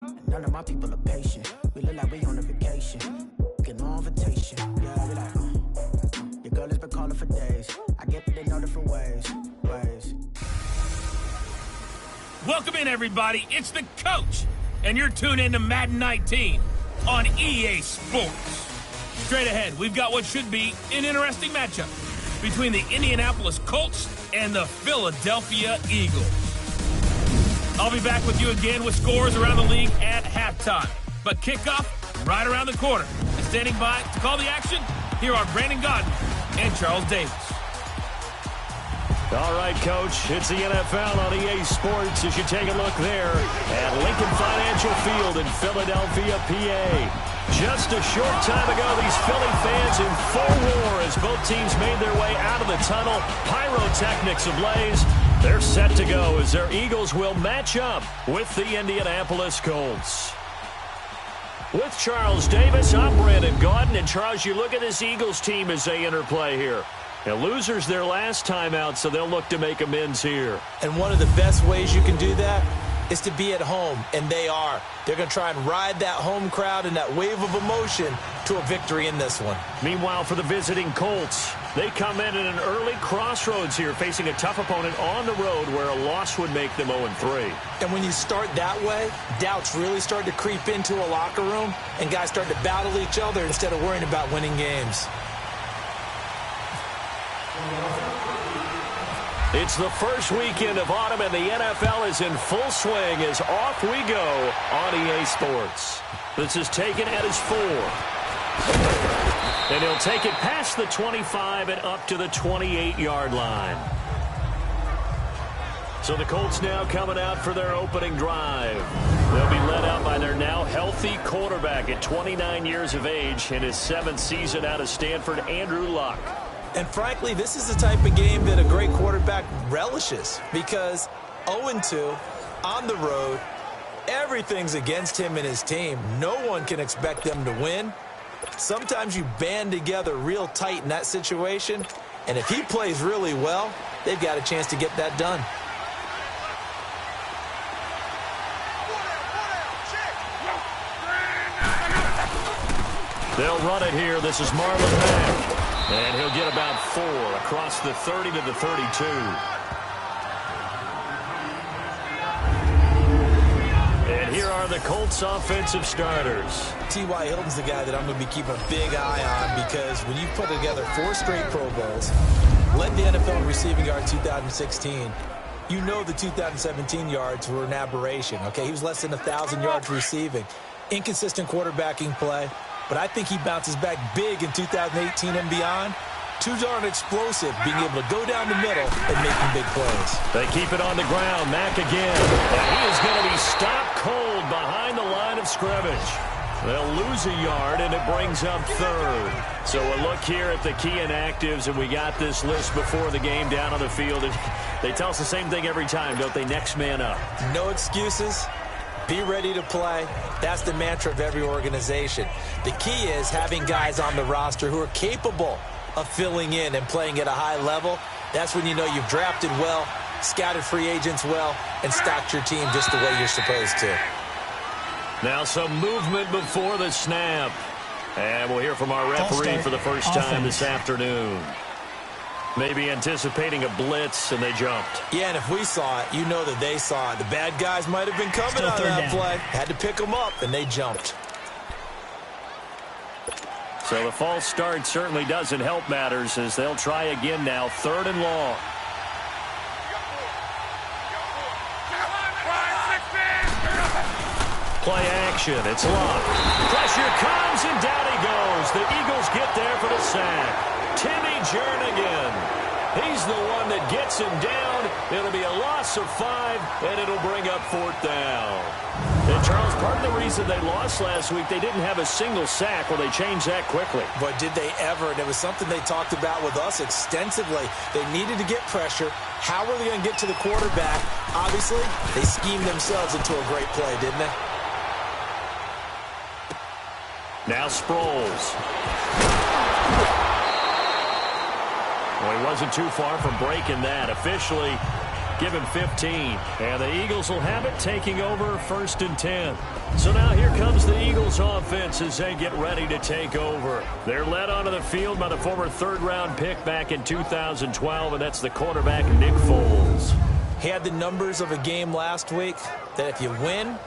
None of my people are patient. We look like we on a vacation. Get no invitation. Yeah, we like, your girl has been calling for days. I get that they know different ways. Welcome in, everybody. It's the coach, and you're tuned in to Madden 19 on EA Sports. Straight ahead, we've got what should be an interesting matchup between the Indianapolis Colts and the Philadelphia Eagles. I'll be back with you again with scores around the league at halftime. But kickoff right around the corner. And standing by to call the action, here are Brandon Godden and Charles Davis. All right, Coach, it's the NFL on EA Sports as you take a look there at Lincoln Financial Field in Philadelphia, PA. Just a short time ago, these Philly fans in full roar as both teams made their way out of the tunnel. Pyrotechnics ablaze. They're set to go as their Eagles will match up with the Indianapolis Colts. With Charles Davis, I'm Brandon Godden. And Charles, you look at this Eagles team as they interplay here. Now, losers their last time out, so they'll look to make amends here. And one of the best ways you can do that is to be at home, and they are. They're going to try and ride that home crowd and that wave of emotion to a victory in this one. Meanwhile, for the visiting Colts, they come in at an early crossroads here, facing a tough opponent on the road where a loss would make them 0-3. And when you start that way, doubts really start to creep into a locker room, and guys start to battle each other instead of worrying about winning games. It's the first weekend of autumn, and the NFL is in full swing as off we go on EA Sports. This is taken at his 4. And he'll take it past the 25 and up to the 28-yard line. So the Colts now coming out for their opening drive. They'll be led out by their now healthy quarterback at 29 years of age in his 7th season out of Stanford, Andrew Luck. And frankly, this is the type of game that a great quarterback relishes because 0-2 on the road, everything's against him and his team. No one can expect them to win. Sometimes you band together real tight in that situation, and if he plays really well, they've got a chance to get that done. They'll run it here. This is Marlon Mack. And he'll get about 4 across the 30 to the 32. And here are the Colts offensive starters. T.Y. Hilton's the guy that I'm going to be keeping a big eye on because when you put together 4 straight Pro Bowls, led the NFL in receiving yards 2016, you know the 2017 yards were an aberration. Okay, he was less than 1,000 yards receiving. Inconsistent quarterbacking play. But I think he bounces back big in 2018 and beyond. Too darn explosive, being able to go down the middle and making big plays. They keep it on the ground. Mack again. And he is going to be stopped cold behind the line of scrimmage. They'll lose a yard, and it brings up 3rd. So a look here at the key inactives, and we got this list before the game down on the field. And they tell us the same thing every time, don't they? Next man up. No excuses. Be ready to play. That's the mantra of every organization. The key is having guys on the roster who are capable of filling in and playing at a high level. That's when you know you've drafted well, scouted free agents well, and stocked your team just the way you're supposed to. Now some movement before the snap. And we'll hear from our referee for the first time this afternoon. Maybe anticipating a blitz, and they jumped. Yeah, and if we saw it, you know that they saw it. The bad guys might have been coming on that play. Had to pick them up, and they jumped. So the false start certainly doesn't help matters as they'll try again now, 3rd and long. Play action. It's Luck. Pressure comes, and down he goes. The Eagles get there for the sack. Timmy Jernigan. He's the one that gets him down. It'll be a loss of 5, and it'll bring up 4th down. And Charles, part of the reason they lost last week, they didn't have a single sack. Well, they changed that quickly. But did they ever? And it was something they talked about with us extensively. They needed to get pressure. How were they going to get to the quarterback? Obviously, they schemed themselves into a great play, didn't they? Now Sproles. Well, he wasn't too far from breaking that. Officially, Give him 15. And the Eagles will have it, taking over 1st and 10. So now here comes the Eagles offense as they get ready to take over. They're led onto the field by the former 3rd-round pick back in 2012, and that's the quarterback, Nick Foles. He had the numbers of a game last week that if you win,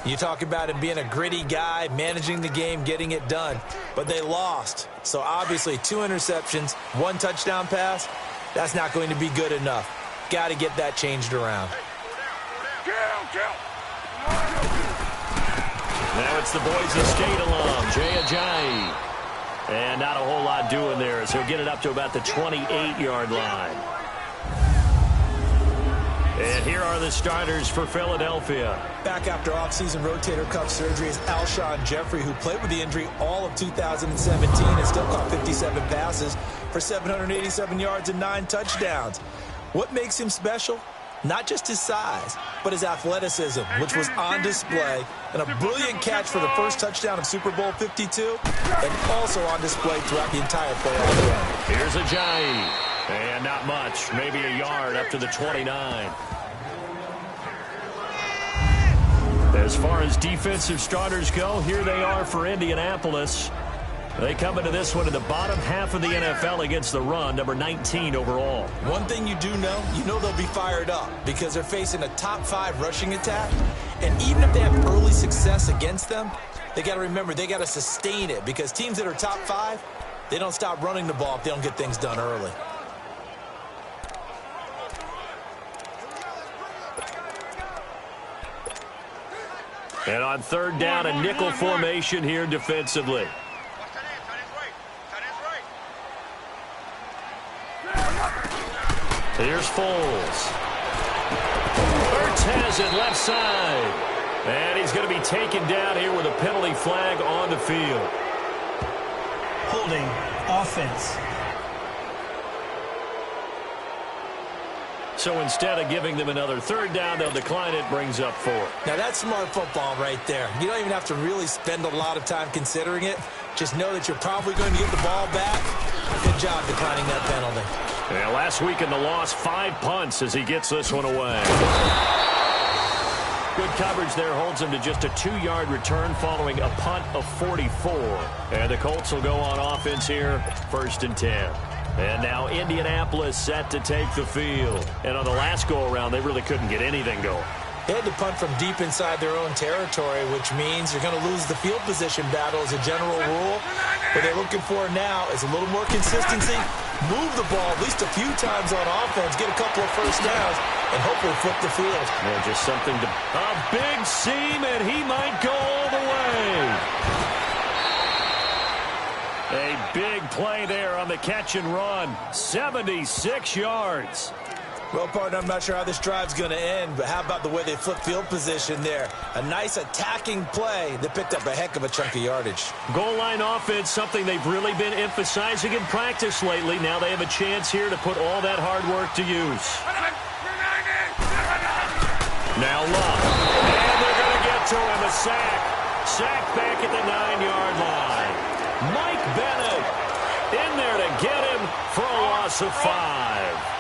you talk about him being a gritty guy, managing the game, getting it done. But they lost. So obviously 2 interceptions, 1 touchdown pass, that's not going to be good enough. Got to get that changed around. Now it's the Boise State alum, Jay Ajayi. And not a whole lot doing there as he'll get it up to about the 28-yard line. And here are the starters for Philadelphia. Back after offseason rotator cuff surgery is RS1 G3, who played with the injury all of 2017 and still caught 57 passes for 787 yards and 9 touchdowns. What makes him special? Not just his size, but his athleticism, which was on display, and a brilliant catch for the first touchdown of Super Bowl 52, and also on display throughout the entire playoff run. Here's Ajayi, and not much, maybe a yard up to the 29. As far as defensive starters go, here they are for Indianapolis. They come into this one in the bottom half of the NFL against the run, number 19 overall. One thing you do know, they'll be fired up because they're facing a top 5 rushing attack. And even if they have early success against them, they got to remember they got to sustain it because teams that are top 5, they don't stop running the ball if they don't get things done early. And on 3rd down, a nickel formation here defensively. Here's Foles. Ertz has it left side. And he's going to be taken down here with a penalty flag on the field. Holding offense. So instead of giving them another 3rd down, they'll decline it, brings up 4. Now that's smart football right there. You don't even have to really spend a lot of time considering it. Just know that you're probably going to get the ball back. Good job declining that penalty. Yeah, last week in the loss, 5 punts as he gets this one away. Good coverage there holds him to just a 2-yard return following a punt of 44. And the Colts will go on offense here, 1st and 10. And now Indianapolis set to take the field. And on the last go-around, they really couldn't get anything going. They had to punt from deep inside their own territory, which means you're going to lose the field position battle as a general rule. What they're looking for now is a little more consistency, move the ball at least a few times on offense, get a couple of first downs, and hopefully flip the field. Yeah, just something to... A big seam, and he might go all the way. A big play there on the catch and run. 76 yards. Well, partner, I'm not sure how this drive's going to end, but how about the way they flip field position there? A nice attacking play that picked up a heck of a chunk of yardage. Goal line offense, something they've really been emphasizing in practice lately. Now they have a chance here to put all that hard work to use. Now Love. And they're going to get to him. A sack. Sack back at the 9-yard line. Mike Bennett in there to get him for a loss of 5.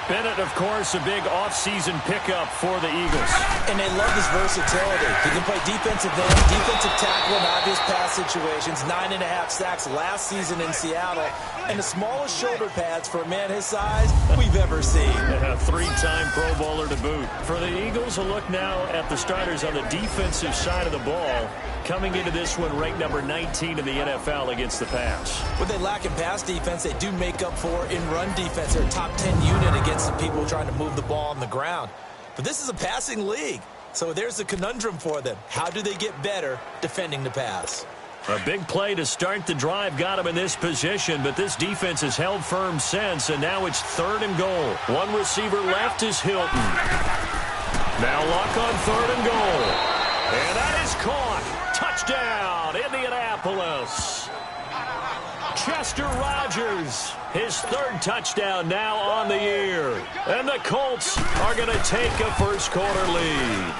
Bennett, of course, a big offseason pickup for the Eagles. And they love his versatility. He can play defensive end, defensive tackle in obvious pass situations, 9.5 sacks last season in Seattle, and the smallest shoulder pads for a man his size we've ever seen. A 3-time Pro Bowler to boot. For the Eagles, a look now at the starters on the defensive side of the ball. Coming into this one, ranked number 19 in the NFL against the pass. What they lack in pass defense, they do make up for in run defense. They're a top 10 unit against the people trying to move the ball on the ground. But this is a passing league, so there's a conundrum for them. How do they get better defending the pass? A big play to start the drive got him in this position, but this defense has held firm since, and now it's 3rd and goal. One receiver left is Hilton. Now Luck on 3rd and goal. And that is caught. Touchdown, Indianapolis. Chester Rogers, his 3rd touchdown now on the year. And the Colts are going to take a first-quarter lead.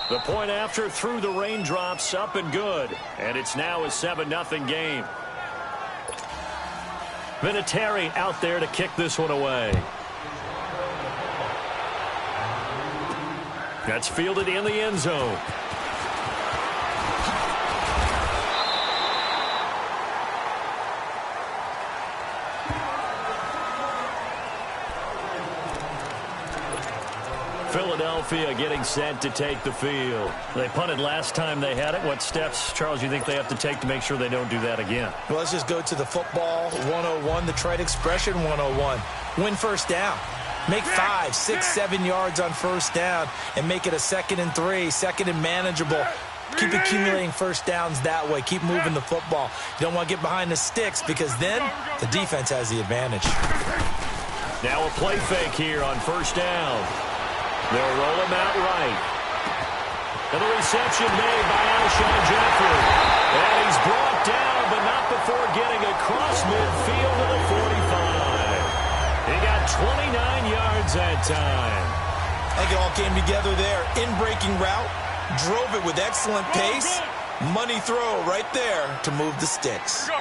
The point after through the raindrops, up and good. And it's now a 7-0 game. Vinatieri out there to kick this one away. That's fielded in the end zone. Philadelphia getting set to take the field. They punted last time they had it. What steps, Charles, you think they have to take to make sure they don't do that again? Well, let's just go to the football 101, the trite expression 101. Win first down. Make 5, 6, 7 yards on first down and make it a 2nd and 3, 2nd and manageable. Keep accumulating first downs that way. Keep moving the football. You don't want to get behind the sticks because then the defense has the advantage. Now a play fake here on first down. They'll roll him out right. And the reception made by RS1 G3. And he's brought down, but not before getting across midfield to the 45. He got 29 yards that time. I think it all came together there. In-breaking route, drove it with excellent pace. Money throw right there to move the sticks.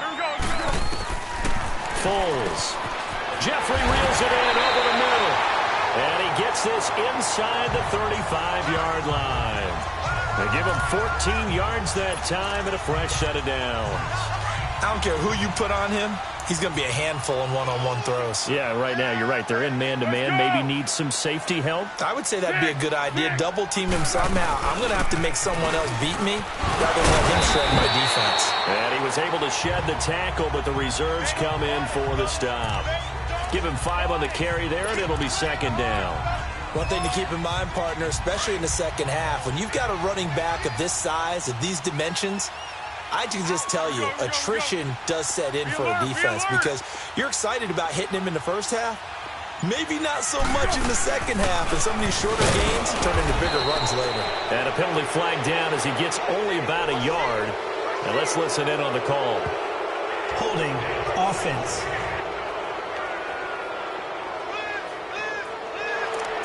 Foles. Jeffrey reels it in over the middle. And he gets this inside the 35-yard line. They give him 14 yards that time and a fresh set of downs. I don't care who you put on him. He's going to be a handful in one-on-one throws. Yeah, right now, you're right. They're in man-to-man. Maybe need some safety help. I would say that'd be a good idea. Double-team him somehow. I'm going to have to make someone else beat me rather than let him shred my defense. And he was able to shed the tackle, but the reserves come in for the stop. Give him 5 on the carry there, and it'll be 2nd down. One thing to keep in mind, partner, especially in the second half, when you've got a running back of this size, of these dimensions, I can just tell you, attrition does set in for a defense because you're excited about hitting him in the first half. Maybe not so much in the second half, and some of these shorter gains turn into bigger runs later. And a penalty flag down as he gets only about a yard. And let's listen in on the call. Holding offense.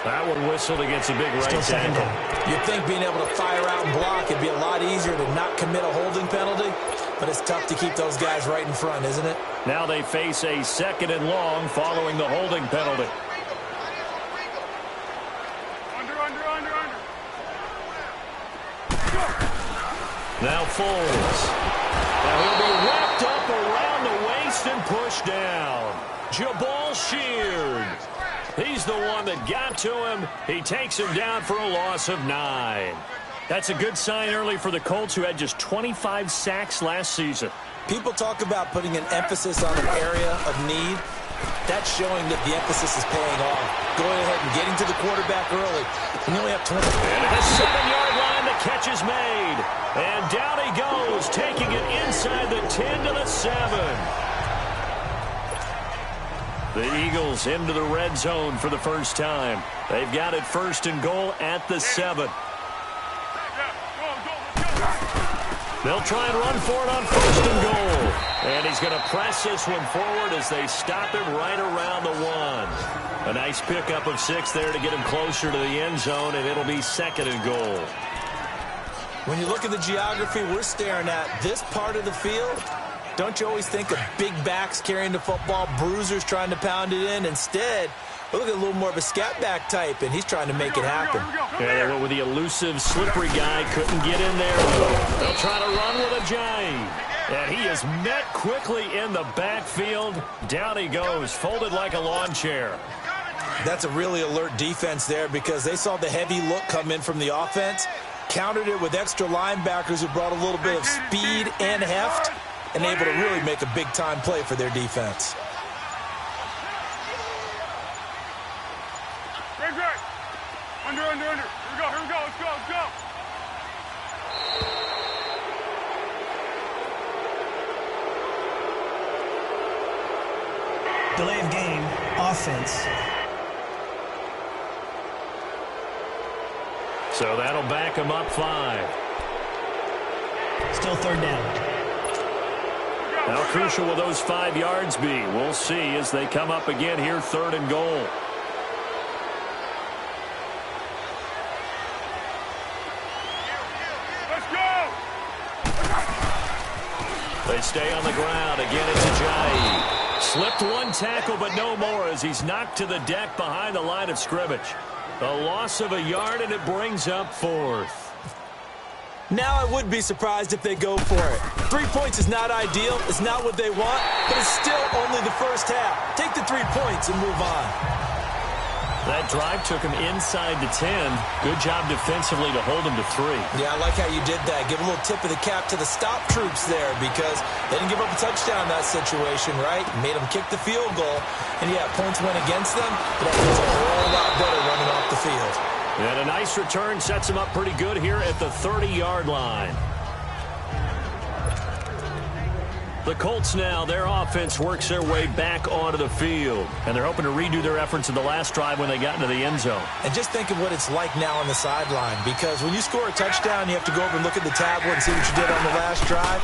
That one whistled against a big right tackle. You'd think being able to fire out and block would be a lot easier to not commit a holding penalty, but it's tough to keep those guys right in front, isn't it? Now they face a 2nd and long following the holding penalty. Now Foles. Now he'll be wrapped up around the waist and pushed down. Jabal Sheard. He's the one that got to him. He takes him down for a loss of 9. That's a good sign early for the Colts, who had just 25 sacks last season. People talk about putting an emphasis on an area of need. That's showing that the emphasis is paying off. Going ahead and getting to the quarterback early. And you only have 20. And at the 7-yard line, the catch is made. And down he goes, taking it inside the 10 to the 7. The Eagles into the red zone for the first time. They've got it 1st and goal at the 7. They'll try and run for it on 1st and goal. And he's going to press this one forward as they stop him right around the 1. A nice pickup of 6 there to get him closer to the end zone, and it'll be 2nd and goal. When you look at the geography we're staring at, this part of the field, don't you always think of big backs carrying the football, bruisers trying to pound it in? Instead, we look at a little more of a scat back type, and he's trying to make it happen. Yeah, they went with the elusive, slippery guy. Couldn't get in there. They'll try to run with a giant. And he is met quickly in the backfield. Down he goes, folded like a lawn chair. That's a really alert defense there because they saw the heavy look come in from the offense, countered it with extra linebackers who brought a little bit of speed and heft, and able to really make a big-time play for their defense. Under. Here we go. Let's go. Delay of game, offense. So that'll back him up 5. Still 3rd down. How crucial will those 5 yards be? We'll see as they come up again here, 3rd and goal. They stay on the ground. Again, it's Ajayi. Slipped one tackle, but no more as he's knocked to the deck behind the line of scrimmage. A loss of a yard, and it brings up 4th. Now I would be surprised if they go for it. 3 points is not ideal. It's not what they want, but it's still only the first half. Take the 3 points and move on. That drive took him inside the 10. Good job defensively to hold him to 3. Yeah, I like how you did that. Give a little tip of the cap to the stop troops there because they didn't give up a touchdown in that situation, right? Made them kick the field goal. And, yeah, points went against them, but that feels a whole lot better running off the field. And a nice return sets him up pretty good here at the 30-yard line. The Colts now, their offense works their way back onto the field. And they're hoping to redo their efforts in the last drive when they got into the end zone. And just think of what it's like now on the sideline. Because when you score a touchdown, you have to go over and look at the tablet and see what you did on the last drive.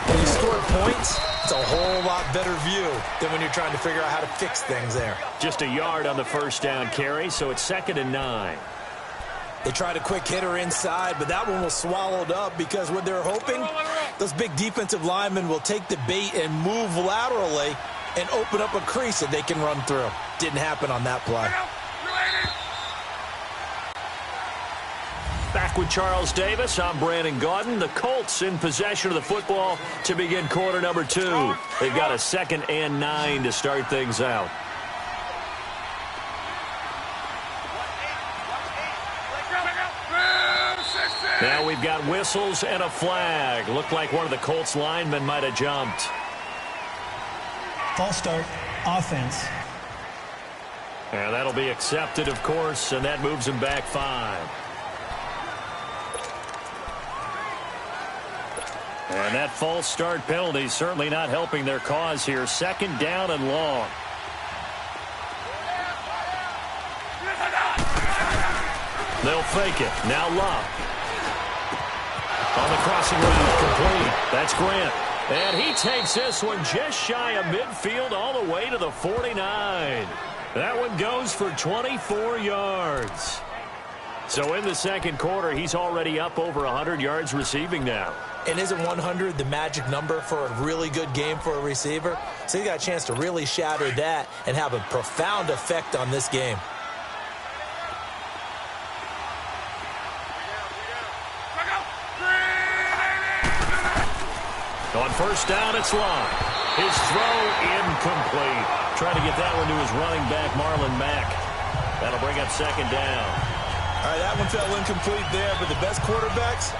When you score points, it's a whole lot better view than when you're trying to figure out how to fix things there. Just a yard on the first down carry, so it's 2nd and 9. They tried a quick hitter inside, but that one was swallowed up because what they're hoping, those big defensive linemen will take the bait and move laterally and open up a crease that they can run through. Didn't happen on that play. Back with Charles Davis, I'm Brandon Gaudin. The Colts in possession of the football to begin quarter number 2. They've got a 2nd and 9 to start things out. Now we've got whistles and a flag. Looked like one of the Colts linemen might have jumped. False start, offense. And that'll be accepted, of course, and that moves him back 5. And that false start penalty certainly not helping their cause here. 2nd down and long. They'll fake it. Now Love. On the crossing route, complete. That's Grant. And he takes this one just shy of midfield all the way to the 49. That one goes for 24 yards. So in the second quarter, he's already up over 100 yards receiving now. And isn't 100 the magic number for a really good game for a receiver? So he got a chance to really shatter that and have a profound effect on this game. On first down, it's Long. His throw incomplete. Trying to get that one to his running back, Marlon Mack. That'll bring up 2nd down. All right, that one fell incomplete there, but the best quarterbacks,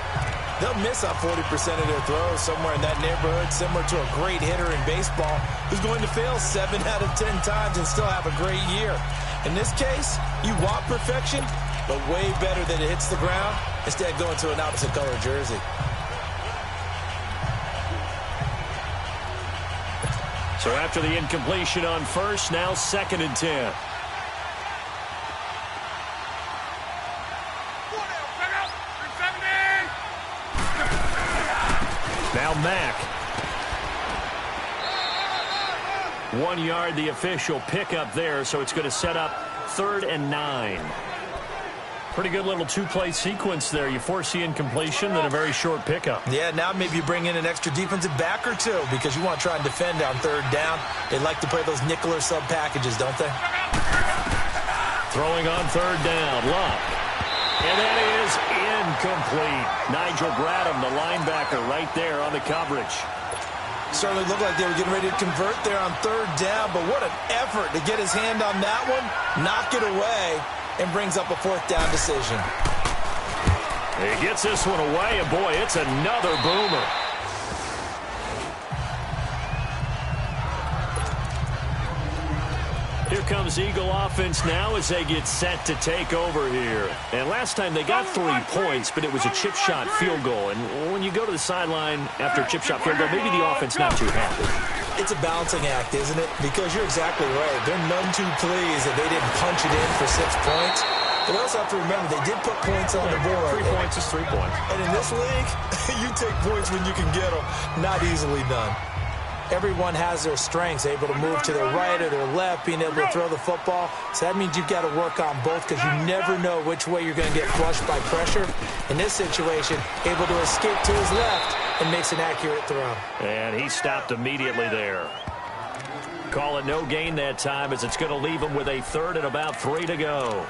they'll miss on 40% of their throws somewhere in that neighborhood, similar to a great hitter in baseball who's going to fail 7 out of 10 times and still have a great year. In this case, you want perfection, but way better that it hits the ground instead of going to an opposite color jersey. So after the incompletion on first, now 2nd and 10. Now Mack. 1 yard, the official pickup there, so it's going to set up 3rd and 9. Pretty good little two-play sequence there. You force the incompletion, then a very short pickup. Yeah, now maybe you bring in an extra defensive back or two because you want to try and defend on 3rd down. They like to play those nickel or sub packages, don't they? Throwing on 3rd down, Love. And that is incomplete. Nigel Bradham, the linebacker, right there on the coverage. Certainly looked like they were getting ready to convert there on 3rd down, but what an effort to get his hand on that one, knock it away, and brings up a 4th down decision. He gets this one away, and boy, it's another boomer. Here comes Eagle offense now as they get set to take over here. And last time they got 3 points, but it was a chip shot field goal. And when you go to the sideline after a chip shot field goal, maybe the offense not too happy. It's a balancing act, isn't it? Because you're exactly right. They're none too pleased that they didn't punch it in for 6 points. But we also have to remember they did put points on the board. 3 points is 3 points. And in this league, you take points when you can get them. Not easily done. Everyone has their strengths, able to move to their right or their left, being able to throw the football. So that means you've got to work on both because you never know which way you're going to get flushed by pressure. In this situation, able to escape to his left and makes an accurate throw. And he stopped immediately there. Call it no gain that time as it's going to leave him with a 3rd and about 3 to go.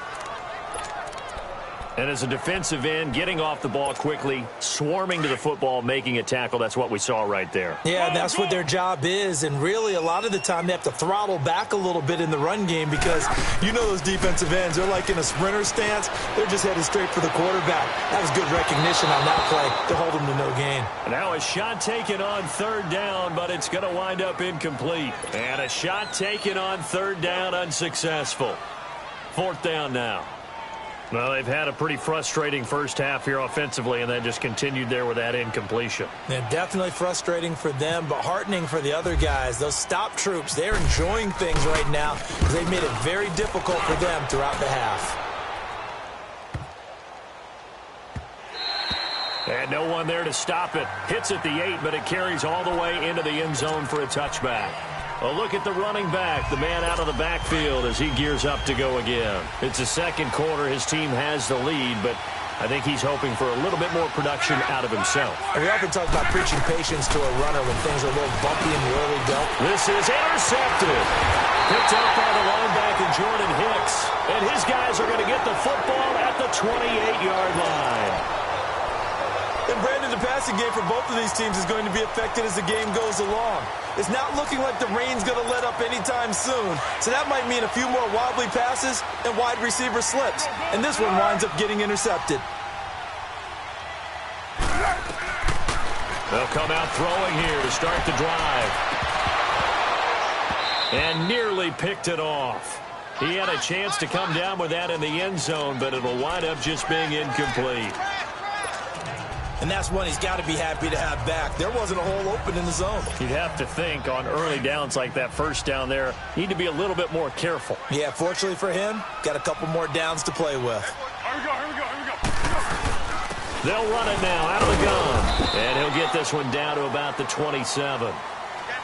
And as a defensive end, getting off the ball quickly, swarming to the football, making a tackle, that's what we saw right there. Yeah, that's what their job is, and really a lot of the time they have to throttle back a little bit in the run game because you know those defensive ends, they're like in a sprinter stance. They're just headed straight for the quarterback. That was good recognition on that play to hold them to no gain. Now a shot taken on third down, but it's going to wind up incomplete. And a shot taken on third down, unsuccessful. Fourth down now. Well, they've had a pretty frustrating first half here offensively, and then just continued there with that incompletion. Yeah, definitely frustrating for them, but heartening for the other guys. Those stop troops, they're enjoying things right now because they've made it very difficult for them throughout the half. And no one there to stop it. Hits at the 8, but it carries all the way into the end zone for a touchback. A look at the running back, the man out of the backfield as he gears up to go again. It's the second quarter. His team has the lead, but I think he's hoping for a little bit more production out of himself. We often talk about preaching patience to a runner when things are a little bumpy in the early go. This is intercepted. Picked up by the linebacker, Jordan Hicks. And his guys are going to get the football at the 28-yard line. And Brandon, the passing game for both of these teams is going to be affected as the game goes along. It's not looking like the rain's going to let up anytime soon, so that might mean a few more wobbly passes and wide receiver slips. And this one winds up getting intercepted. They'll come out throwing here to start the drive. And nearly picked it off. He had a chance to come down with that in the end zone, but it'll wind up just being incomplete. And that's one he's got to be happy to have back. There wasn't a hole open in the zone. You'd have to think on early downs like that first down there, need to be a little bit more careful. Yeah, fortunately for him, got a couple more downs to play with. Here we go. They'll run it now out of the gun. And he'll get this one down to about the 27.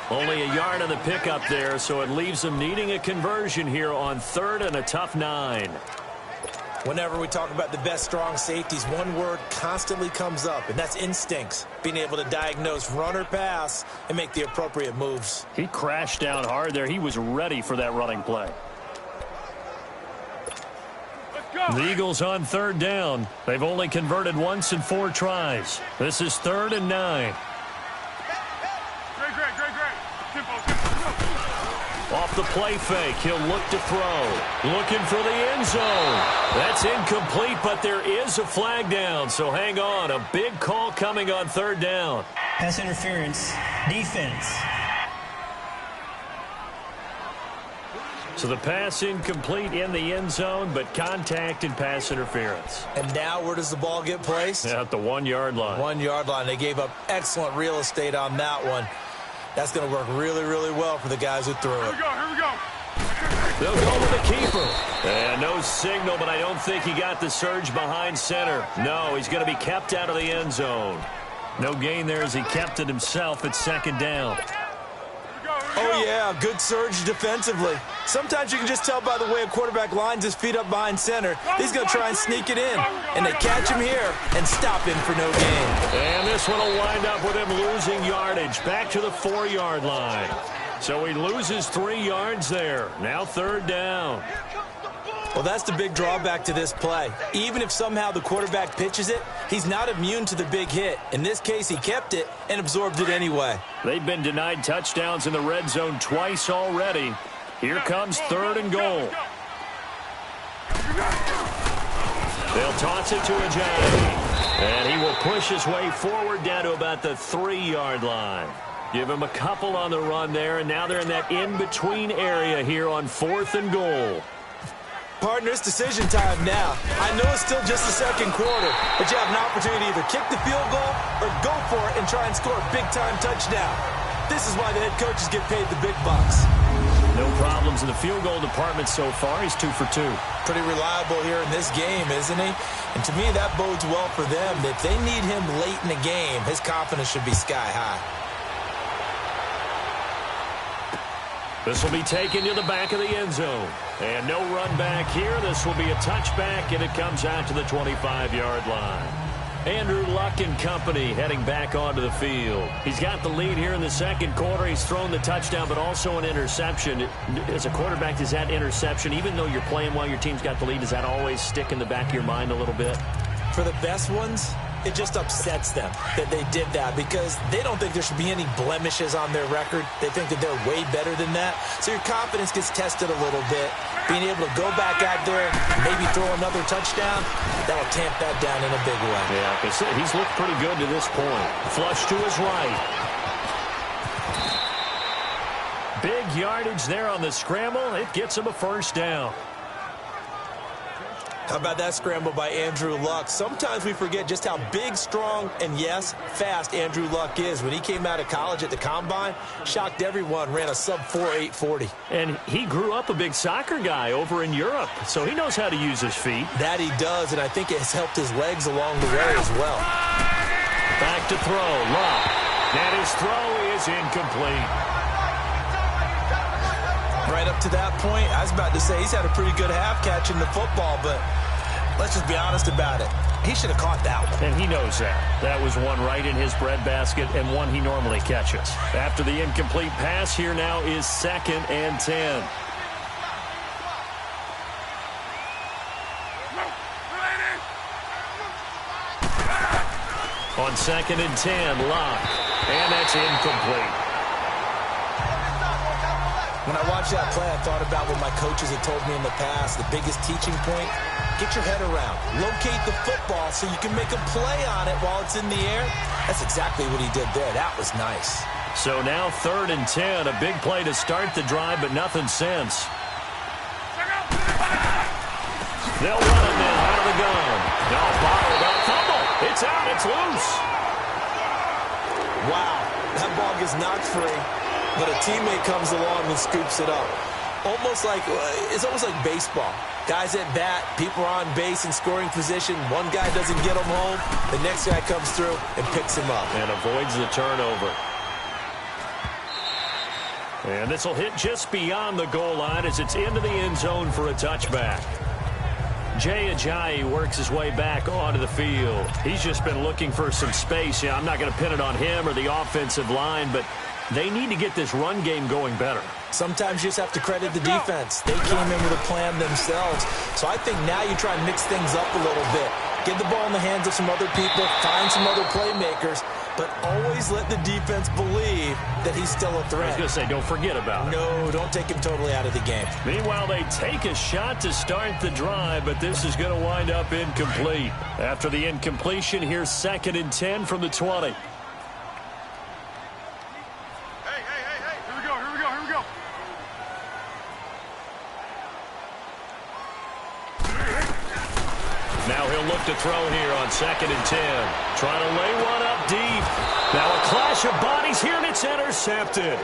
Only a yard on the pickup there, so it leaves them needing a conversion here on third and a tough 9. Whenever we talk about the best strong safeties, one word constantly comes up, and that's instincts. Being able to diagnose run or pass and make the appropriate moves. He crashed down hard there. He was ready for that running play. The Eagles on third down. They've only converted once in 4 tries. This is 3rd and 9. Great. Tempo. Off the play fake, he'll look to throw. Looking for the end zone. That's incomplete, but there is a flag down, so hang on. A big call coming on third down. Pass interference, defense. So the pass incomplete in the end zone, but contact and pass interference. And now where does the ball get placed? At the 1-yard line. 1-yard line. They gave up excellent real estate on that one. That's going to work really, really well for the guys who threw it. Here we go. They'll go with the keeper. And no signal, but I don't think he got the surge behind center. No, he's going to be kept out of the end zone. No gain there as he kept it himself at 2nd down. Oh, yeah, good surge defensively. Sometimes you can just tell by the way a quarterback lines his feet up behind center. He's going to try and sneak it in. And they catch him here and stop him for no gain. And this one will wind up with him losing yardage back to the 4-yard line. So he loses 3 yards there. Now 3rd down. Well, that's the big drawback to this play. Even if somehow the quarterback pitches it, he's not immune to the big hit. In this case, he kept it and absorbed it anyway. They've been denied touchdowns in the red zone twice already. Here comes 3rd and goal. They'll toss it to Ajayi. And he will push his way forward down to about the 3-yard line. Give him a couple on the run there, and now they're in that in-between area here on 4th and goal. Partner, it's decision time now. I know it's still just the 2nd quarter, but you have an opportunity to either kick the field goal or go for it and try and score a big-time touchdown. This is why the head coaches get paid the big bucks. No problems in the field goal department so far. He's 2 for 2. Pretty reliable here in this game, isn't he? And to me, that bodes well for them. If they need him late in the game, his confidence should be sky high. This will be taken to the back of the end zone. And no run back here. This will be a touchback, and it comes out to the 25-yard line. Andrew Luck and company heading back onto the field. He's got the lead here in the second quarter. He's thrown the touchdown, but also an interception. As a quarterback, does that interception, even though you're playing while your team's got the lead, does that always stick in the back of your mind a little bit? For the best ones, it just upsets them that they did that because they don't think there should be any blemishes on their record. They think that they're way better than that. So your confidence gets tested a little bit. Being able to go back out there, maybe throw another touchdown, that'll tamp that down in a big way. Yeah, he's looked pretty good to this point. Flush to his right. Big yardage there on the scramble. It gets him a first down. How about that scramble by Andrew Luck? Sometimes we forget just how big, strong, and yes, fast Andrew Luck is. When he came out of college at the Combine, shocked everyone, ran a sub-4 840. And he grew up a big soccer guy over in Europe, so he knows how to use his feet. That he does, and I think it has helped his legs along the way as well. Back to throw, Luck. And his throw is incomplete. Right up to that point, I was about to say he's had a pretty good half catching the football, but let's just be honest about it. He should have caught that one. And he knows that. That was one right in his breadbasket and one he normally catches. After the incomplete pass, here now is 2nd and 10. On 2nd and 10, Luck. And that's incomplete. When I watched that play, I thought about what my coaches had told me in the past. The biggest teaching point, get your head around. Locate the football so you can make a play on it while it's in the air. That's exactly what he did there. That was nice. So now 3rd and 10, a big play to start the drive, but nothing since. They'll run it now out of the gun. No, bottled up, fumble. It's out, it's loose. Wow, that ball gets knocked free. But a teammate comes along and scoops it up. It's almost like baseball. Guys at bat, people are on base in scoring position. One guy doesn't get him home. The next guy comes through and picks him up. And avoids the turnover. And this will hit just beyond the goal line as it's into the end zone for a touchback. Jay Ajayi works his way back onto the field. He's just been looking for some space. Yeah, I'm not going to pin it on him or the offensive line, but they need to get this run game going better. Sometimes you just have to credit the defense. They came in with a plan themselves. So I think now you try and mix things up a little bit. Get the ball in the hands of some other people, find some other playmakers, but always let the defense believe that he's still a threat. I was going to say, don't forget about it. No, don't take him totally out of the game. Meanwhile, they take a shot to start the drive, but this is going to wind up incomplete. After the incompletion, here's 2nd and 10 from the 20. Now he'll look to throw here on 2nd and 10. Trying to lay one up deep. Now a clash of bodies here, and it's intercepted.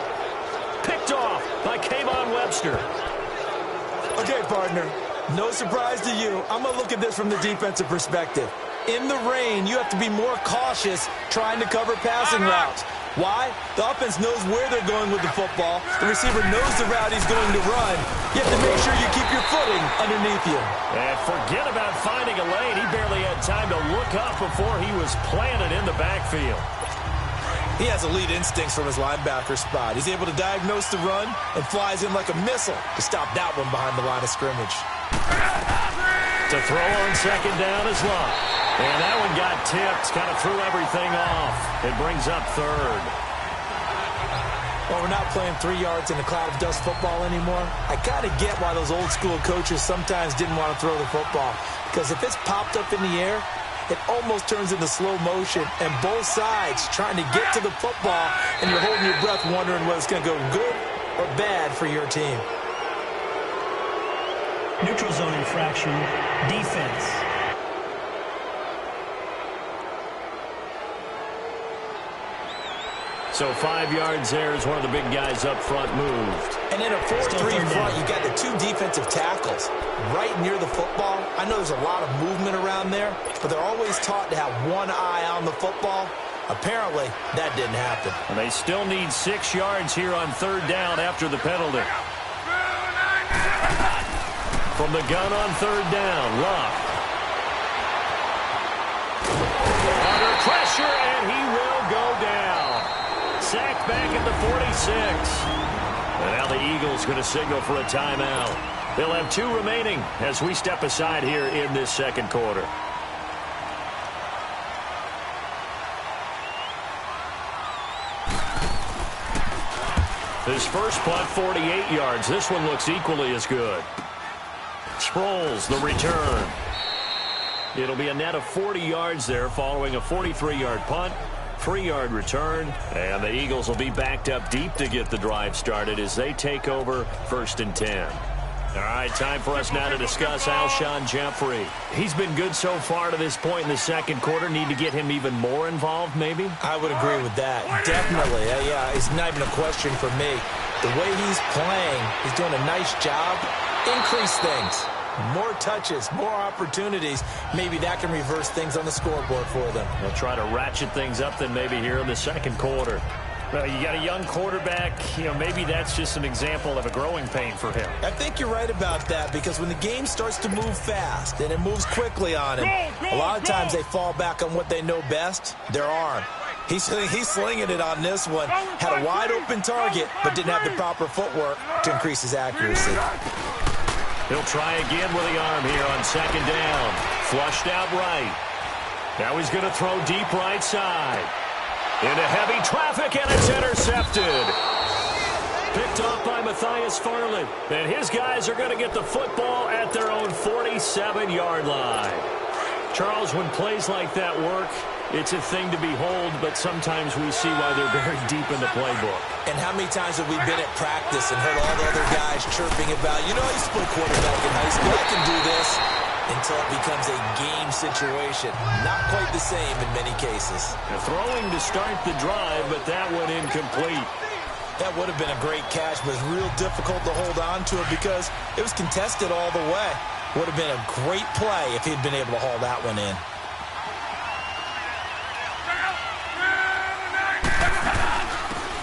Picked off by Kayvon Webster. Okay, partner, no surprise to you. I'm going to look at this from the defensive perspective. In the rain, you have to be more cautious trying to cover passing routes. Why? The offense knows where they're going with the football. The receiver knows the route he's going to run. You have to make sure you keep your footing underneath you. And forget about finding a lane. He barely had time to look up before he was planted in the backfield. He has elite instincts from his linebacker spot. He's able to diagnose the run and flies in like a missile to stop that one behind the line of scrimmage. To throw on 2nd down is Luck. And that one got tipped, kind of threw everything off. It brings up 3rd. Well, we're not playing 3 yards in a cloud of dust football anymore. I kind of get why those old school coaches sometimes didn't want to throw the football. Because if it's popped up in the air, it almost turns into slow motion. And both sides trying to get to the football, and you're holding your breath wondering whether it's going to go good or bad for your team. Neutral zone infraction, defense. So 5 yards there as one of the big guys up front moved. And in a 4-3 front, you got the 2 defensive tackles right near the football. I know there's a lot of movement around there, but they're always taught to have one eye on the football. Apparently, that didn't happen. And they still need 6 yards here on 3rd down after the penalty. From the gun on 3rd down, Luck. and he will go down. Sacked back at the 46. And now the Eagles going to signal for a timeout. They'll have 2 remaining as we step aside here in this second quarter. His first punt, 48 yards. This one looks equally as good. Sproles, the return. It'll be a net of 40 yards there following a 43-yard punt, 3-yard return, and the Eagles will be backed up deep to get the drive started as they take over 1st and 10. All right, time for us now to discuss RS1 G3. He's been good so far to this point in the second quarter. Need to get him even more involved, maybe? I would agree with that. Definitely. Yeah, it's not even a question for me. The way he's playing, he's doing a nice job. Increase things. More touches, more opportunities. Maybe that can reverse things on the scoreboard for them. They'll try to ratchet things up then maybe here in the second quarter. Well, you got a young quarterback. Maybe that's just an example of a growing pain for him. I think you're right about that because when the game starts to move fast and it moves quickly on him, a lot of times they fall back on what they know best, their arm. He's slinging it on this one. Had a wide open target, but didn't have the proper footwork to increase his accuracy. He'll try again with the arm here on second down. Flushed out right. Now he's going to throw deep right side. Into heavy traffic, and it's intercepted. Picked off by Matthias Farland. And his guys are going to get the football at their own 47-yard line. Charles, when plays like that work, it's a thing to behold, but sometimes we see why they're buried deep in the playbook. And how many times have we been at practice and heard all the other guys chirping about, I used to play quarterback in high school, I can do this, until it becomes a game situation. Not quite the same in many cases. Throwing to start the drive, but that one incomplete. That would have been a great catch, but it was real difficult to hold on to it because it was contested all the way. Would have been a great play if he'd been able to haul that one in.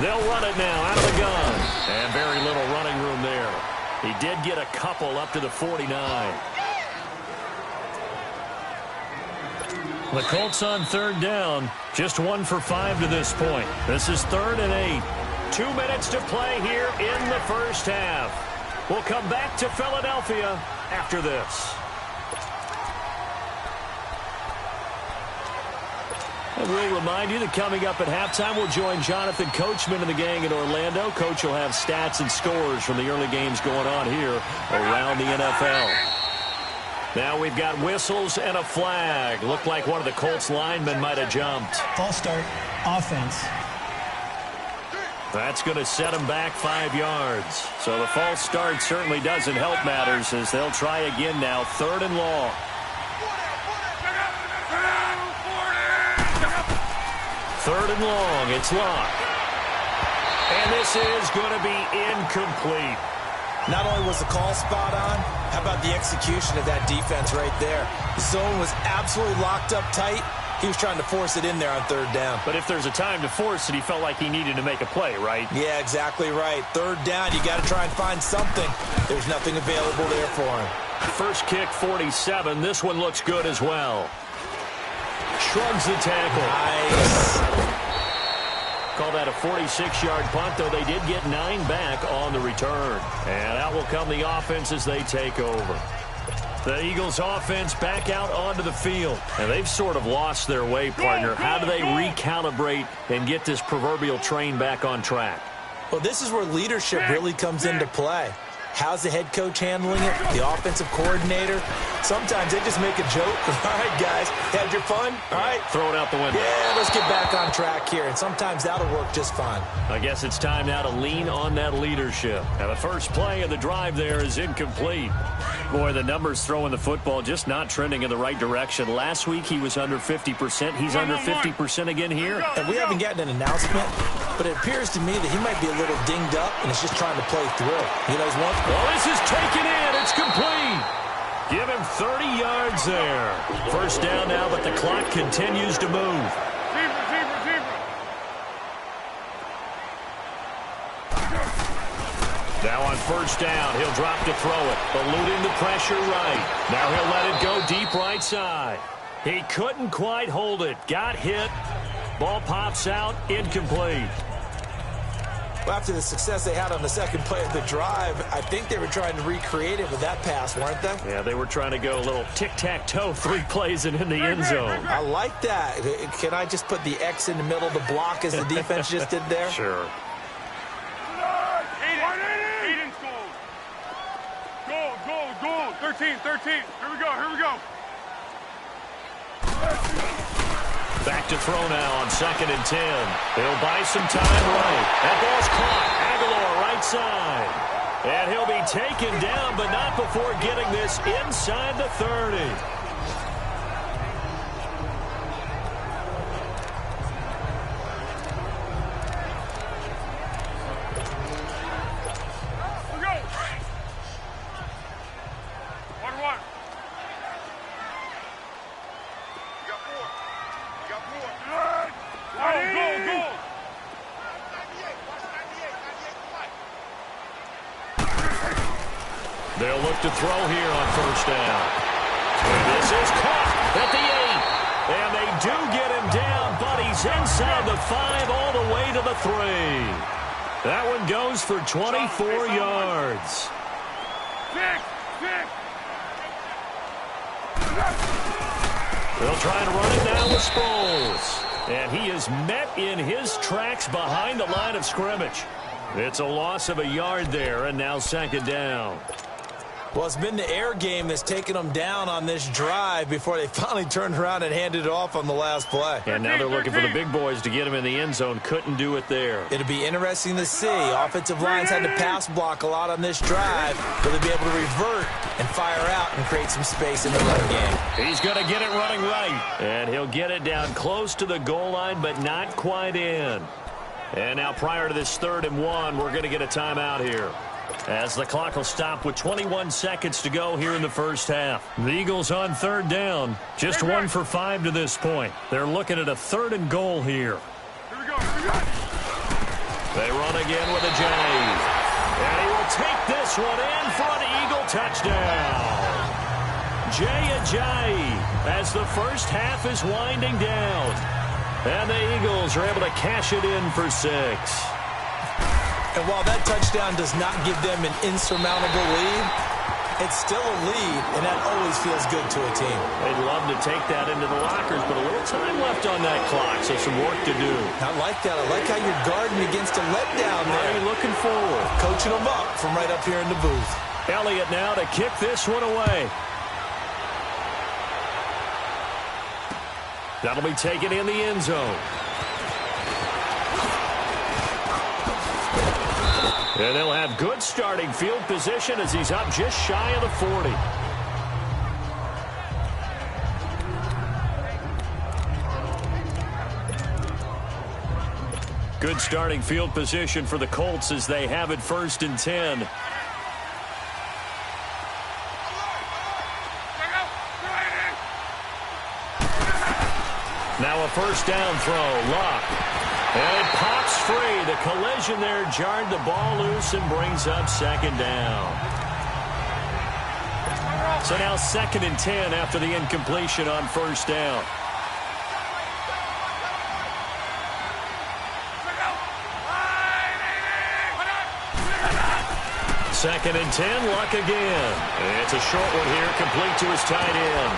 They'll run it now out of the gun. And very little running room there. He did get a couple up to the 49. The Colts on third down. Just 1 for 5 to this point. This is 3rd and 8. 2 minutes to play here in the first half. We'll come back to Philadelphia after this. And we'll remind you that coming up at halftime, we'll join Jonathan Coachman and the gang in Orlando. Coach will have stats and scores from the early games going on here around the NFL. Now we've got whistles and a flag. Looked like one of the Colts linemen might have jumped. False start, offense. That's going to set them back 5 yards. So the false start certainly doesn't help matters as they'll try again now. 3rd and long. 3rd and long. It's locked. And this is going to be incomplete. Not only was the call spot on, how about the execution of that defense right there? The zone was absolutely locked up tight. He was trying to force it in there on 3rd down. But if there's a time to force it, he felt like he needed to make a play, right? Yeah, exactly right. 3rd down, you got to try and find something. There's nothing available there for him. First kick, 47. This one looks good as well. Shrugs the tackle. Nice. Call that a 46-yard punt, though they did get 9 back on the return. And out will come the offense as they take over. The Eagles offense back out onto the field. And they've sort of lost their way, partner. How do they recalibrate and get this proverbial train back on track? Well, this is where leadership really comes into play. How's the head coach handling it? The offensive coordinator? Sometimes they just make a joke. All right, guys, had your fun? All right. Throw it out the window. Yeah, let's get back on track here. And sometimes that'll work just fine. I guess it's time now to lean on that leadership. Now, the first play of the drive there is incomplete. Boy, the numbers throwing the football just not trending in the right direction. Last week, he was under 50%. He's under 50% again here. And we haven't gotten an announcement, but it appears to me that he might be a little dinged up and is just trying to play through. Well, this is taken in. It's complete. Give him 30 yards there. First down now, but the clock continues to move. Now on first down, he'll drop to throw it. Eluding the pressure right. Now he'll let it go deep right side. He couldn't quite hold it. Got hit. Ball pops out, incomplete. Well, after the success they had on the second play of the drive, I think they were trying to recreate it with that pass, weren't they? Yeah, they were trying to go a little tic-tac-toe, 3 plays and in the end zone. I like that. Can I just put the X in the middle of the block as the defense just did there? Sure. Aiden's goal. 13. Here we go. Back to throw now on 2nd and 10. He'll buy some time right. That ball's caught. Aguilar right side. And he'll be taken down, but not before getting this inside the 30. They'll look to throw here on 1st down. And this is caught at the 8. And they do get him down, but he's inside the 5 all the way to the 3. That one goes for 24 yards. They'll try and run it now with Sproles. And he is met in his tracks behind the line of scrimmage. It's a loss of a yard there, and now 2nd down. Well, it's been the air game that's taken them down on this drive before they finally turned around and handed it off on the last play. And now they're looking for the big boys to get him in the end zone. Couldn't do it there. It'll be interesting to see. Offensive lines had to pass block a lot on this drive. Will they be able to revert and fire out and create some space in the run game? He's going to get it running right. And he'll get it down close to the goal line, but not quite in. And now prior to this 3rd and 1, we're going to get a timeout here, as the clock will stop with 21 seconds to go here in the 1st half. The Eagles on 3rd down, just 1 for 5 to this point. They're looking at a 3rd and goal here. Here we go. They run again with a J. And he will take this one in for an Eagle touchdown. Jay Ajayi as the 1st half is winding down. And the Eagles are able to cash it in for 6. And while that touchdown does not give them an insurmountable lead, it's still a lead, and that always feels good to a team. They'd love to take that into the lockers, but a little time left on that clock, so some work to do. I like that. I like how you're guarding against a letdown there. How are you looking forward? Coaching them up from right up here in the booth. Elliott now to kick this one away. That'll be taken in the end zone. And they'll have good starting field position as he's up just shy of the 40. Good starting field position for the Colts as they have it 1st and 10. Now a 1st down throw. Luck. And it pops free. The collision there jarred the ball loose and brings up 2nd down. So now 2nd and 10 after the incompletion on 1st down. Second and 10, Luck again. It's a short one here, complete to his tight end.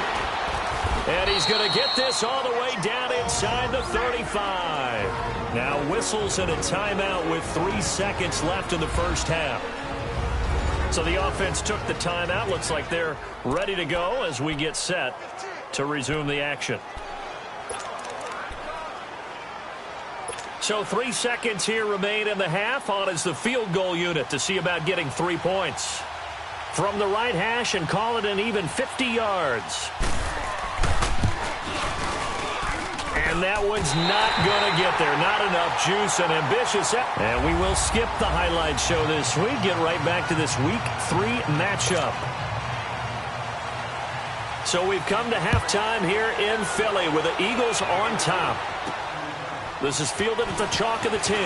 And he's going to get this all the way down inside the 35. Now whistles and a timeout with 3 seconds left in the 1st half. So the offense took the timeout. Looks like they're ready to go as we get set to resume the action. So 3 seconds here remain in the half. On is the field goal unit to see about getting 3 points. From the right hash and call it an even 50 yards. And that one's not going to get there. Not enough juice and ambitious. And we will skip the highlight show this week. Get right back to this Week 3 matchup. So we've come to halftime here in Philly with the Eagles on top. This is fielded at the chalk of the 10.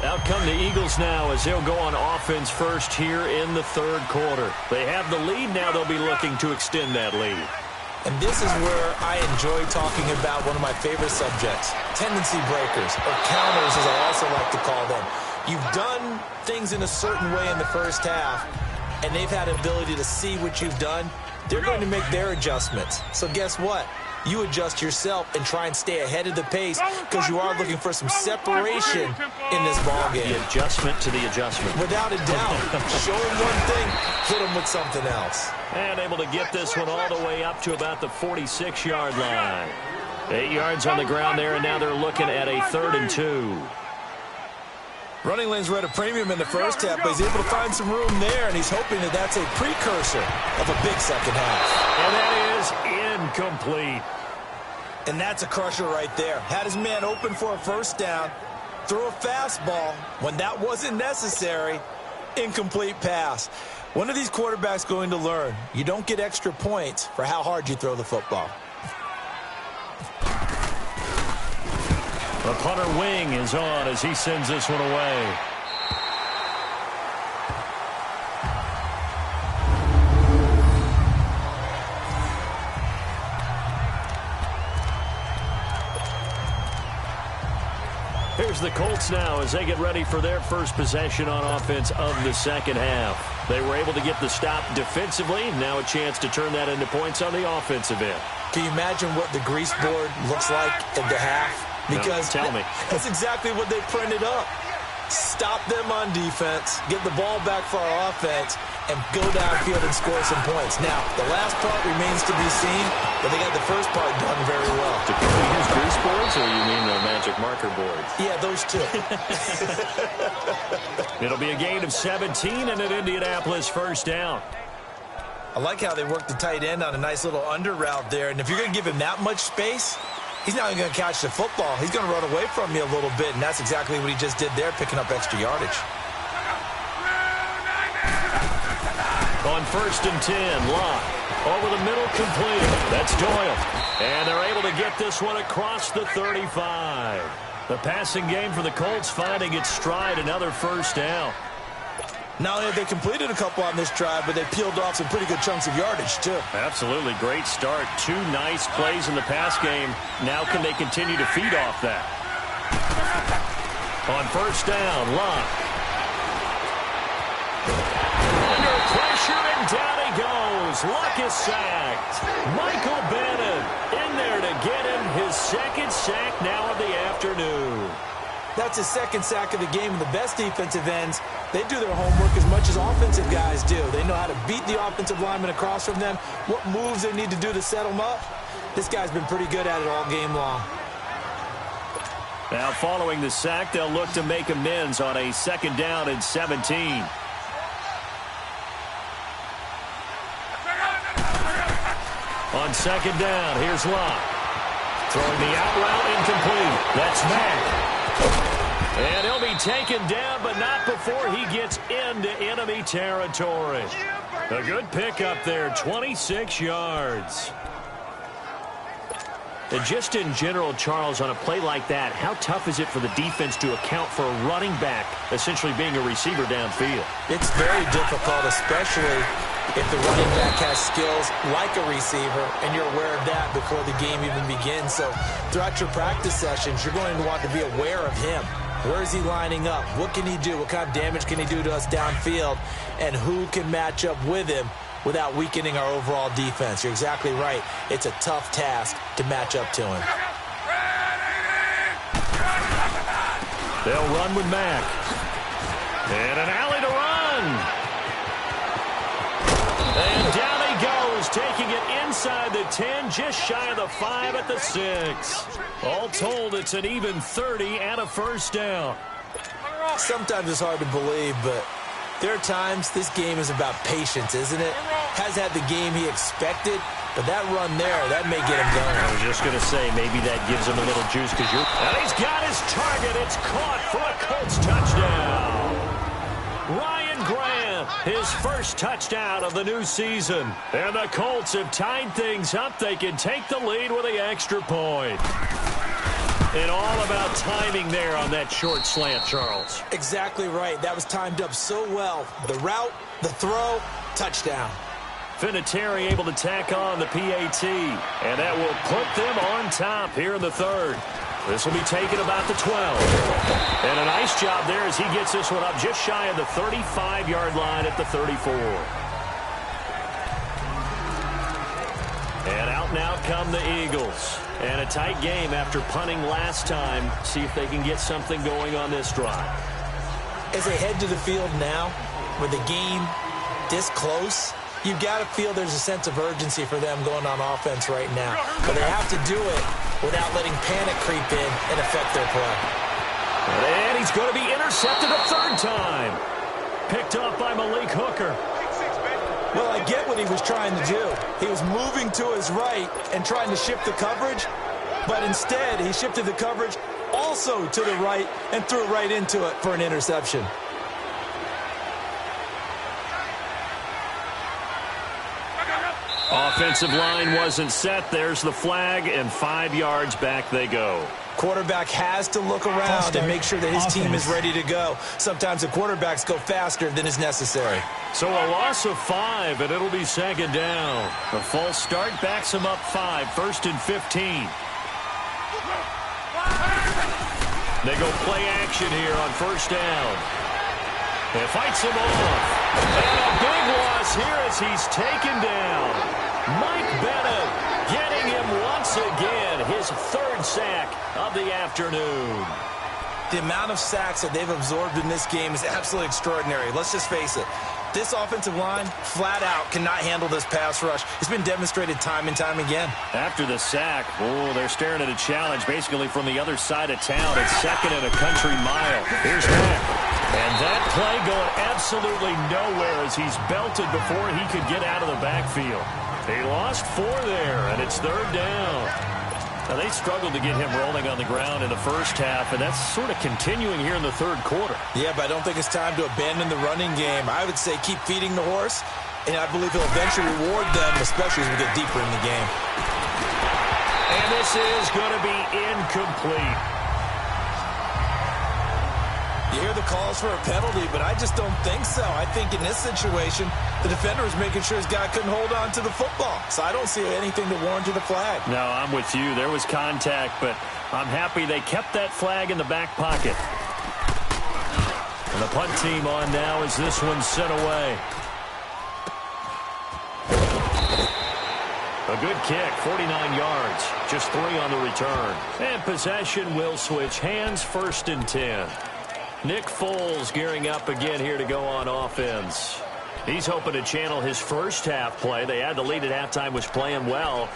Out come the Eagles now as they'll go on offense first here in the third quarter. They have the lead. Now they'll be looking to extend that lead. And this is where I enjoy talking about one of my favorite subjects, tendency breakers, or counters as I also like to call them. You've done things in a certain way in the first half, and they've had ability to see what you've done. They're going to make their adjustments. So guess what? You adjust yourself and try and stay ahead of the pace because you are looking for some separation in this ballgame. The adjustment to the adjustment. Without a doubt. Show them one thing, hit them with something else. And able to get this one all the way up to about the 46-yard line. 8 yards on the ground there, and now they're looking at a 3rd and 2. Running lanes were at a premium in the first half, but he's able to find some room there, and he's hoping that that's a precursor of a big second half. And that is incomplete. And that's a crusher right there. Had his man open for a first down, throw a fastball when that wasn't necessary, incomplete pass. When are these quarterbacks going to learn? You don't get extra points for how hard you throw the football. The punter wing is on as he sends this one away. Here's the Colts now as they get ready for their first possession on offense of the second half. They were able to get the stop defensively. Now a chance to turn that into points on the offensive end. Can you imagine what the grease board looks like at the half? Because no, tell me. That's exactly what they printed up. Stop them on defense, get the ball back for our offense, and go downfield and score some points. Now, the last part remains to be seen, but they got the first part done very well. Did you use grease boards, or you mean the magic marker boards? Yeah, those two. It'll be a gain of 17 and an Indianapolis first down. I like how they worked the tight end on a nice little under route there, and if you're going to give him that much space, he's not even going to catch the football. He's going to run away from you a little bit, and that's exactly what he just did there, picking up extra yardage. On 1st and 10, Locke. Over the middle, complete. That's Doyle. And they're able to get this one across the 35. The passing game for the Colts finding its stride, another first down. Not only have they completed a couple on this drive, but they peeled off some pretty good chunks of yardage, too. Absolutely. Great start. 2 nice plays in the pass game. Now can they continue to feed off that? On 1st down, Locke. Under pressure, and down he goes. Locke is sacked. Michael Bennett in there to get him his 2nd sack now of the afternoon. That's his 2nd sack of the game, and the best defensive ends, they do their homework as much as offensive guys do. They know how to beat the offensive lineman across from them, what moves they need to do to set them up. This guy's been pretty good at it all game long. Now following the sack, they'll look to make amends on a 2nd down and 17. On 2nd down, here's Locke. Throwing the out route, incomplete. That's Mack. And he'll be taken down, but not before he gets into enemy territory. A good pickup there, 26 yards. And just in general, Charles, on a play like that, how tough is it for the defense to account for a running back essentially being a receiver downfield? It's very difficult, especially if the running back has skills like a receiver, and you're aware of that before the game even begins. So throughout your practice sessions, you're going to want to be aware of him. Where is he lining up? What can he do? What kind of damage can he do to us downfield? And who can match up with him without weakening our overall defense? You're exactly right. It's a tough task to match up to him. They'll run with Mack. And an alley to run. And down he goes, taking it inside the 10, just shy of the 5 at the 6. All told, it's an even 30 and a first down. Sometimes it's hard to believe, but there are times this game is about patience, isn't it? Has had the game he expected, but that run there, that may get him going. I was just going to say, maybe that gives him a little juice because you're... And he's got his target. It's caught for a Colts touchdown. Ryan Grant, his first touchdown of the new season. And the Colts have tied things up. They can take the lead with the extra point. And all about timing there on that short slant, Charles. Exactly right. That was timed up so well. The route, the throw, touchdown. Vinatieri able to tack on the PAT, and that will put them on top here in the third. This will be taken about the 12. And a nice job there as he gets this one up just shy of the 35-yard line at the 34. And out now come the Eagles. And a tight game after punting last time. See if they can get something going on this drive. As they head to the field now, with the game this close, you've got to feel there's a sense of urgency for them going on offense right now. But they have to do it without letting panic creep in and affect their play. And he's going to be intercepted a third time. Picked off by Malik Hooker. Well, I get what he was trying to do. He was moving to his right and trying to shift the coverage, but instead he shifted the coverage also to the right and threw it right into it for an interception. Offensive line wasn't set. There's the flag, and 5 yards back they go. Quarterback has to look around and make sure that his team is ready to go. Sometimes the quarterbacks go faster than is necessary. So a loss of 5, and it'll be second down. The false start backs him up 5, 1st and 15. They go play action here on first down. It fights him off. And a big loss here as he's taken down. Mike Bennett getting him once again, his 3rd sack of the afternoon. The amount of sacks that they've absorbed in this game is absolutely extraordinary. Let's just face it. This offensive line, flat out, cannot handle this pass rush. It's been demonstrated time and time again. After the sack, they're staring at a challenge basically from the other side of town. It's 2nd and a country mile. Here's Mack. And that play going absolutely nowhere as he's belted before he could get out of the backfield. He lost 4 there, and it's 3rd down. Now, they struggled to get him rolling on the ground in the first half, and that's sort of continuing here in the 3rd quarter. Yeah, but I don't think it's time to abandon the running game. I would say keep feeding the horse, and I believe he'll eventually reward them, especially as we get deeper in the game. And this is going to be incomplete. You hear the calls for a penalty, but I just don't think so. I think in this situation, the defender was making sure his guy couldn't hold on to the football. So I don't see anything to warrant the flag. No, I'm with you. There was contact, but I'm happy they kept that flag in the back pocket. And the punt team on now as this one's sent away. A good kick, 49 yards, just 3 on the return. And possession will switch hands, 1st and 10. Nick Foles gearing up again here to go on offense. He's hoping to channel his first half play. They had the lead at halftime, was playing well.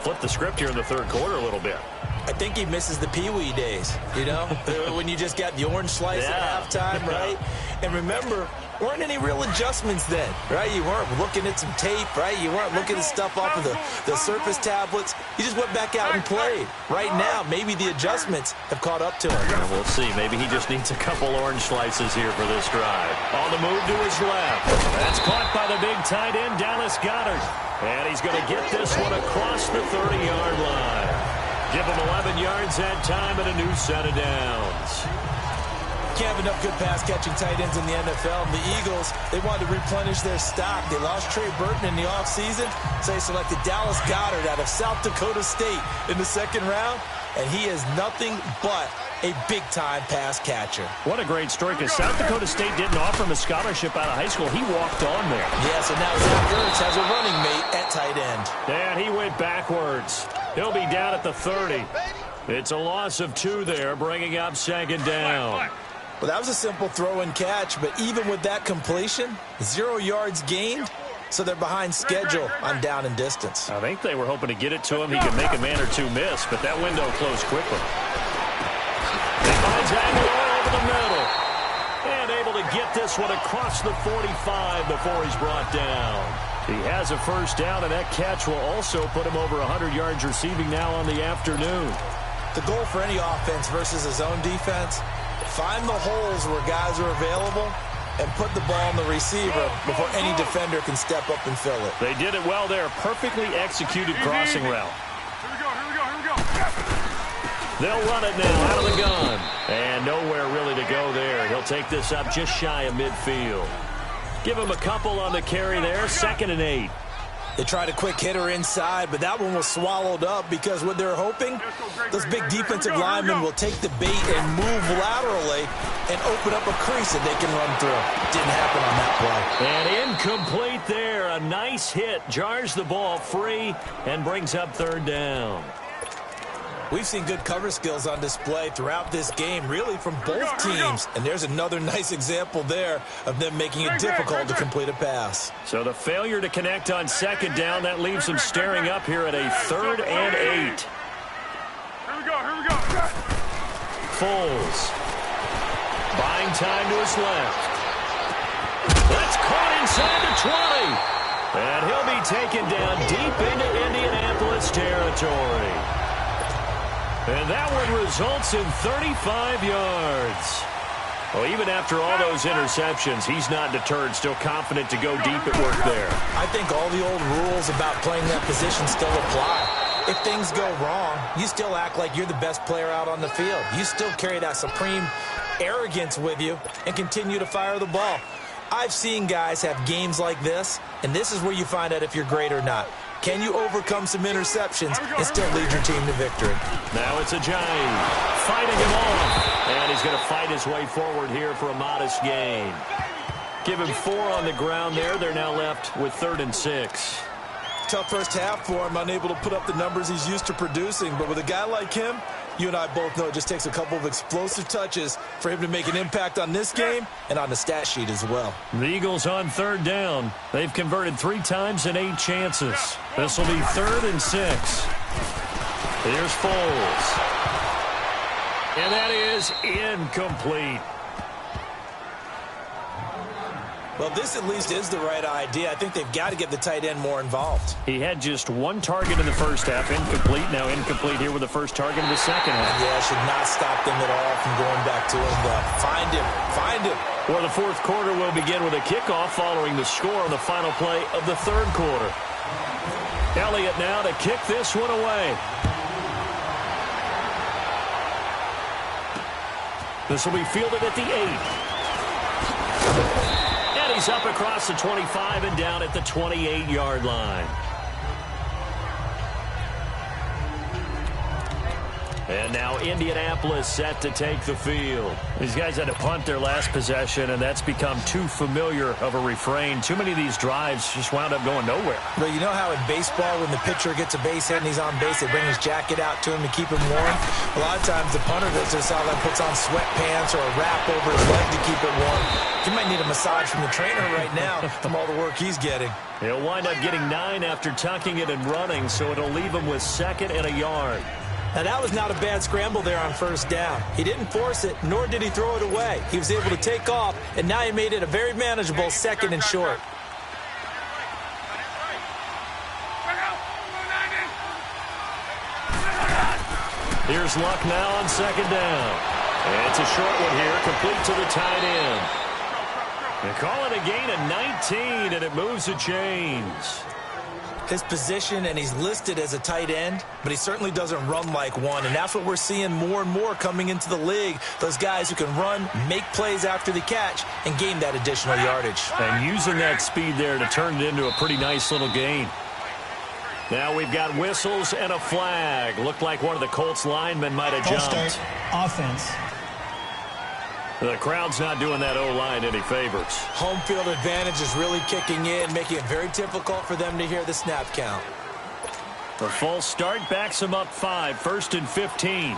Flip the script here in the 3rd quarter a little bit. I think he misses the Pee-wee days, you know, when you just got the orange slice at halftime, right? And remember, weren't any real adjustments then, right? You weren't looking at some tape, right? You weren't looking at stuff off of the surface tablets. You just went back out and played. Right now, maybe the adjustments have caught up to him. Yeah, we'll see. Maybe he just needs a couple orange slices here for this drive. On the move to his left. That's caught by the big tight end, Dallas Goedert. And he's going to get this one across the 30-yard line. Give him 11 yards that time and a new set of downs. Can't have enough good pass-catching tight ends in the NFL. And the Eagles, they wanted to replenish their stock. They lost Trey Burton in the offseason, so they selected Dallas Goedert out of South Dakota State in the 2nd round, and he is nothing but a big-time pass catcher. What a great story, because South Dakota State didn't offer him a scholarship out of high school. He walked on there. Yeah, so now Zach Ertz has a running mate at tight end. And he went backwards. He'll be down at the 30. It's a loss of 2 there, bringing up 2nd down. Well, that was a simple throw and catch, but even with that completion, 0 yards gained, so they're behind schedule on down and distance. I think they were hoping to get it to him. He could make a man or 2 miss, but that window closed quickly. He finds Aguilar over the middle. And able to get this one across the 45 before he's brought down. He has a first down, and that catch will also put him over 100 yards receiving now on the afternoon. The goal for any offense versus a zone defense, find the holes where guys are available and put the ball on the receiver before any defender can step up and fill it. They did it well there. Perfectly executed crossing route. Here we go. They'll run it now out of the gun. And nowhere really to go there. He'll take this up just shy of midfield. Give him a couple on the carry there. 2nd and 8. They tried a quick hitter inside, but that one was swallowed up because what they're hoping, those big defensive linemen will take the bait and move laterally and open up a crease that they can run through. Didn't happen on that play. And incomplete there. A nice hit. Jars the ball free and brings up 3rd down. We've seen good cover skills on display throughout this game, really from both teams. And there's another nice example there of them making it difficult to complete a pass. So the failure to connect on 2nd down, that leaves them staring up here at a 3rd and 8. Here we go. Foles. Buying time to his left. That's caught inside the 20. And he'll be taken down deep into Indianapolis territory. And that one results in 35 yards. Well, even after all those interceptions, he's not deterred, still confident to go deep at work there. I think all the old rules about playing that position still apply. If things go wrong, you still act like you're the best player out on the field. You still carry that supreme arrogance with you and continue to fire the ball. I've seen guys have games like this, and this is where you find out if you're great or not. Can you overcome some interceptions and still lead your team to victory? Now it's a giant fighting him off. And he's going to fight his way forward here for a modest gain. Give him 4 on the ground there. They're now left with 3rd and 6. Tough first half for him, unable to put up the numbers he's used to producing. But with a guy like him, you and I both know it just takes a couple of explosive touches for him to make an impact on this game and on the stat sheet as well. The Eagles on 3rd down. They've converted 3 times in 8 chances. This will be 3rd and 6. Here's Foles. And that is incomplete. Well, this at least is the right idea. I think they've got to get the tight end more involved. He had just 1 target in the first half, incomplete. Now incomplete here with the first target in the second half. Yeah, should not stop them at all from going back to him. Find him. Well, the 4th quarter will begin with a kickoff following the score on the final play of the 3rd quarter. Elliott now to kick this one away. This will be fielded at the 8. He's up across the 25 and down at the 28-yard line. And now Indianapolis set to take the field. These guys had to punt their last possession, and that's become too familiar of a refrain. Too many of these drives just wound up going nowhere. But you know how in baseball, when the pitcher gets a base hit and he's on base, they bring his jacket out to him to keep him warm? A lot of times the punter does this out, like puts on sweatpants or a wrap over his leg to keep it warm. He might need a massage from the trainer right now from all the work he's getting. He'll wind up getting 9 after tucking it and running, so it'll leave him with 2nd and a yard. Now, that was not a bad scramble there on 1st down. He didn't force it, nor did he throw it away. He was able to take off, and now he made it a very manageable 2nd and short. Here's Luck now on 2nd down. And it's a short one here, complete to the tight end. They call it a gain of 19, and it moves the chains. His position, and he's listed as a tight end, but he certainly doesn't run like one, and that's what we're seeing more and more coming into the league. Those guys who can run, make plays after the catch, and gain that additional yardage. And using that speed there to turn it into a pretty nice little gain. Now we've got whistles and a flag. Looked like one of the Colts linemen might have jumped. False start, offense. The crowd's not doing that O-line any favors. Home field advantage is really kicking in, making it very difficult for them to hear the snap count. The false start backs them up 5, 1st and 15.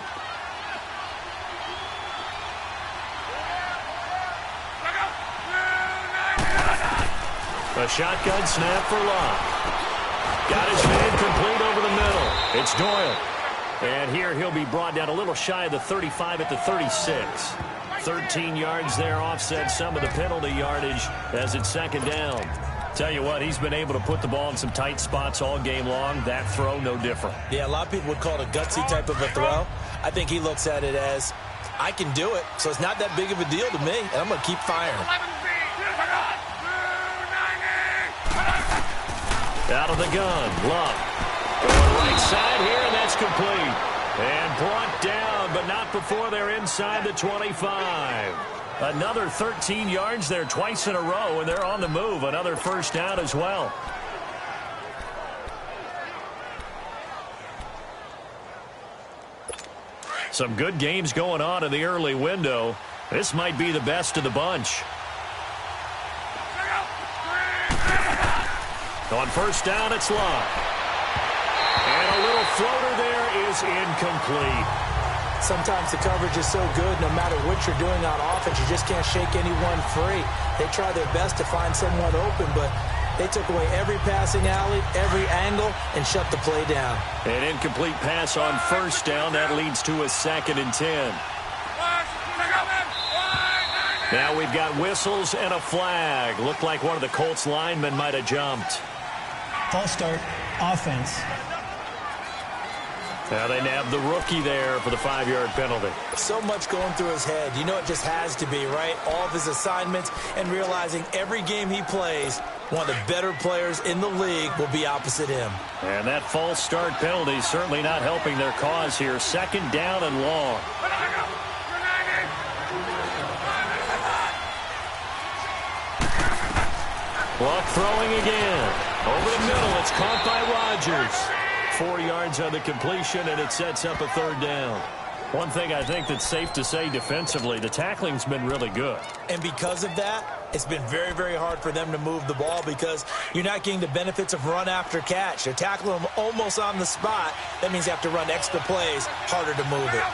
A shotgun snap for Locke. Got his man complete over the middle. It's Doyle. And here he'll be brought down a little shy of the 35 at the 36. 13 yards there, offset some of the penalty yardage as it's 2nd down. Tell you what, he's been able to put the ball in some tight spots all game long. That throw, no different. Yeah, a lot of people would call it a gutsy type of a throw. I think he looks at it as, I can do it, so it's not that big of a deal to me, and I'm going to keep firing. Out of the gun, Love. Going right side here, and that's complete. And brought down, but not before they're inside the 25. Another 13 yards there twice in a row, and they're on the move. Another first down as well. Some good games going on in the early window. This might be the best of the bunch. On first down, it's Love. And a little floater there is incomplete. Sometimes the coverage is so good, no matter what you're doing on offense, you just can't shake anyone free. They try their best to find someone open, but they took away every passing alley, every angle, and shut the play down. An incomplete pass on first down. That leads to a 2nd and 10. Now we've got whistles and a flag. Looked like one of the Colts linemen might have jumped. False start, offense. Now they nab the rookie there for the 5-yard penalty. So much going through his head. You know it just has to be, right? All of his assignments and realizing every game he plays, one of the better players in the league will be opposite him. And that false start penalty is certainly not helping their cause here. 2nd down and long. Luck throwing again. Over the middle, it's caught by Rodgers. 4 yards on the completion, and it sets up a 3rd down. One thing I think that's safe to say defensively, the tackling's been really good. And because of that, it's been very, very hard for them to move the ball because you're not getting the benefits of run after catch. They're tackling them almost on the spot. That means you have to run extra plays, harder to move it.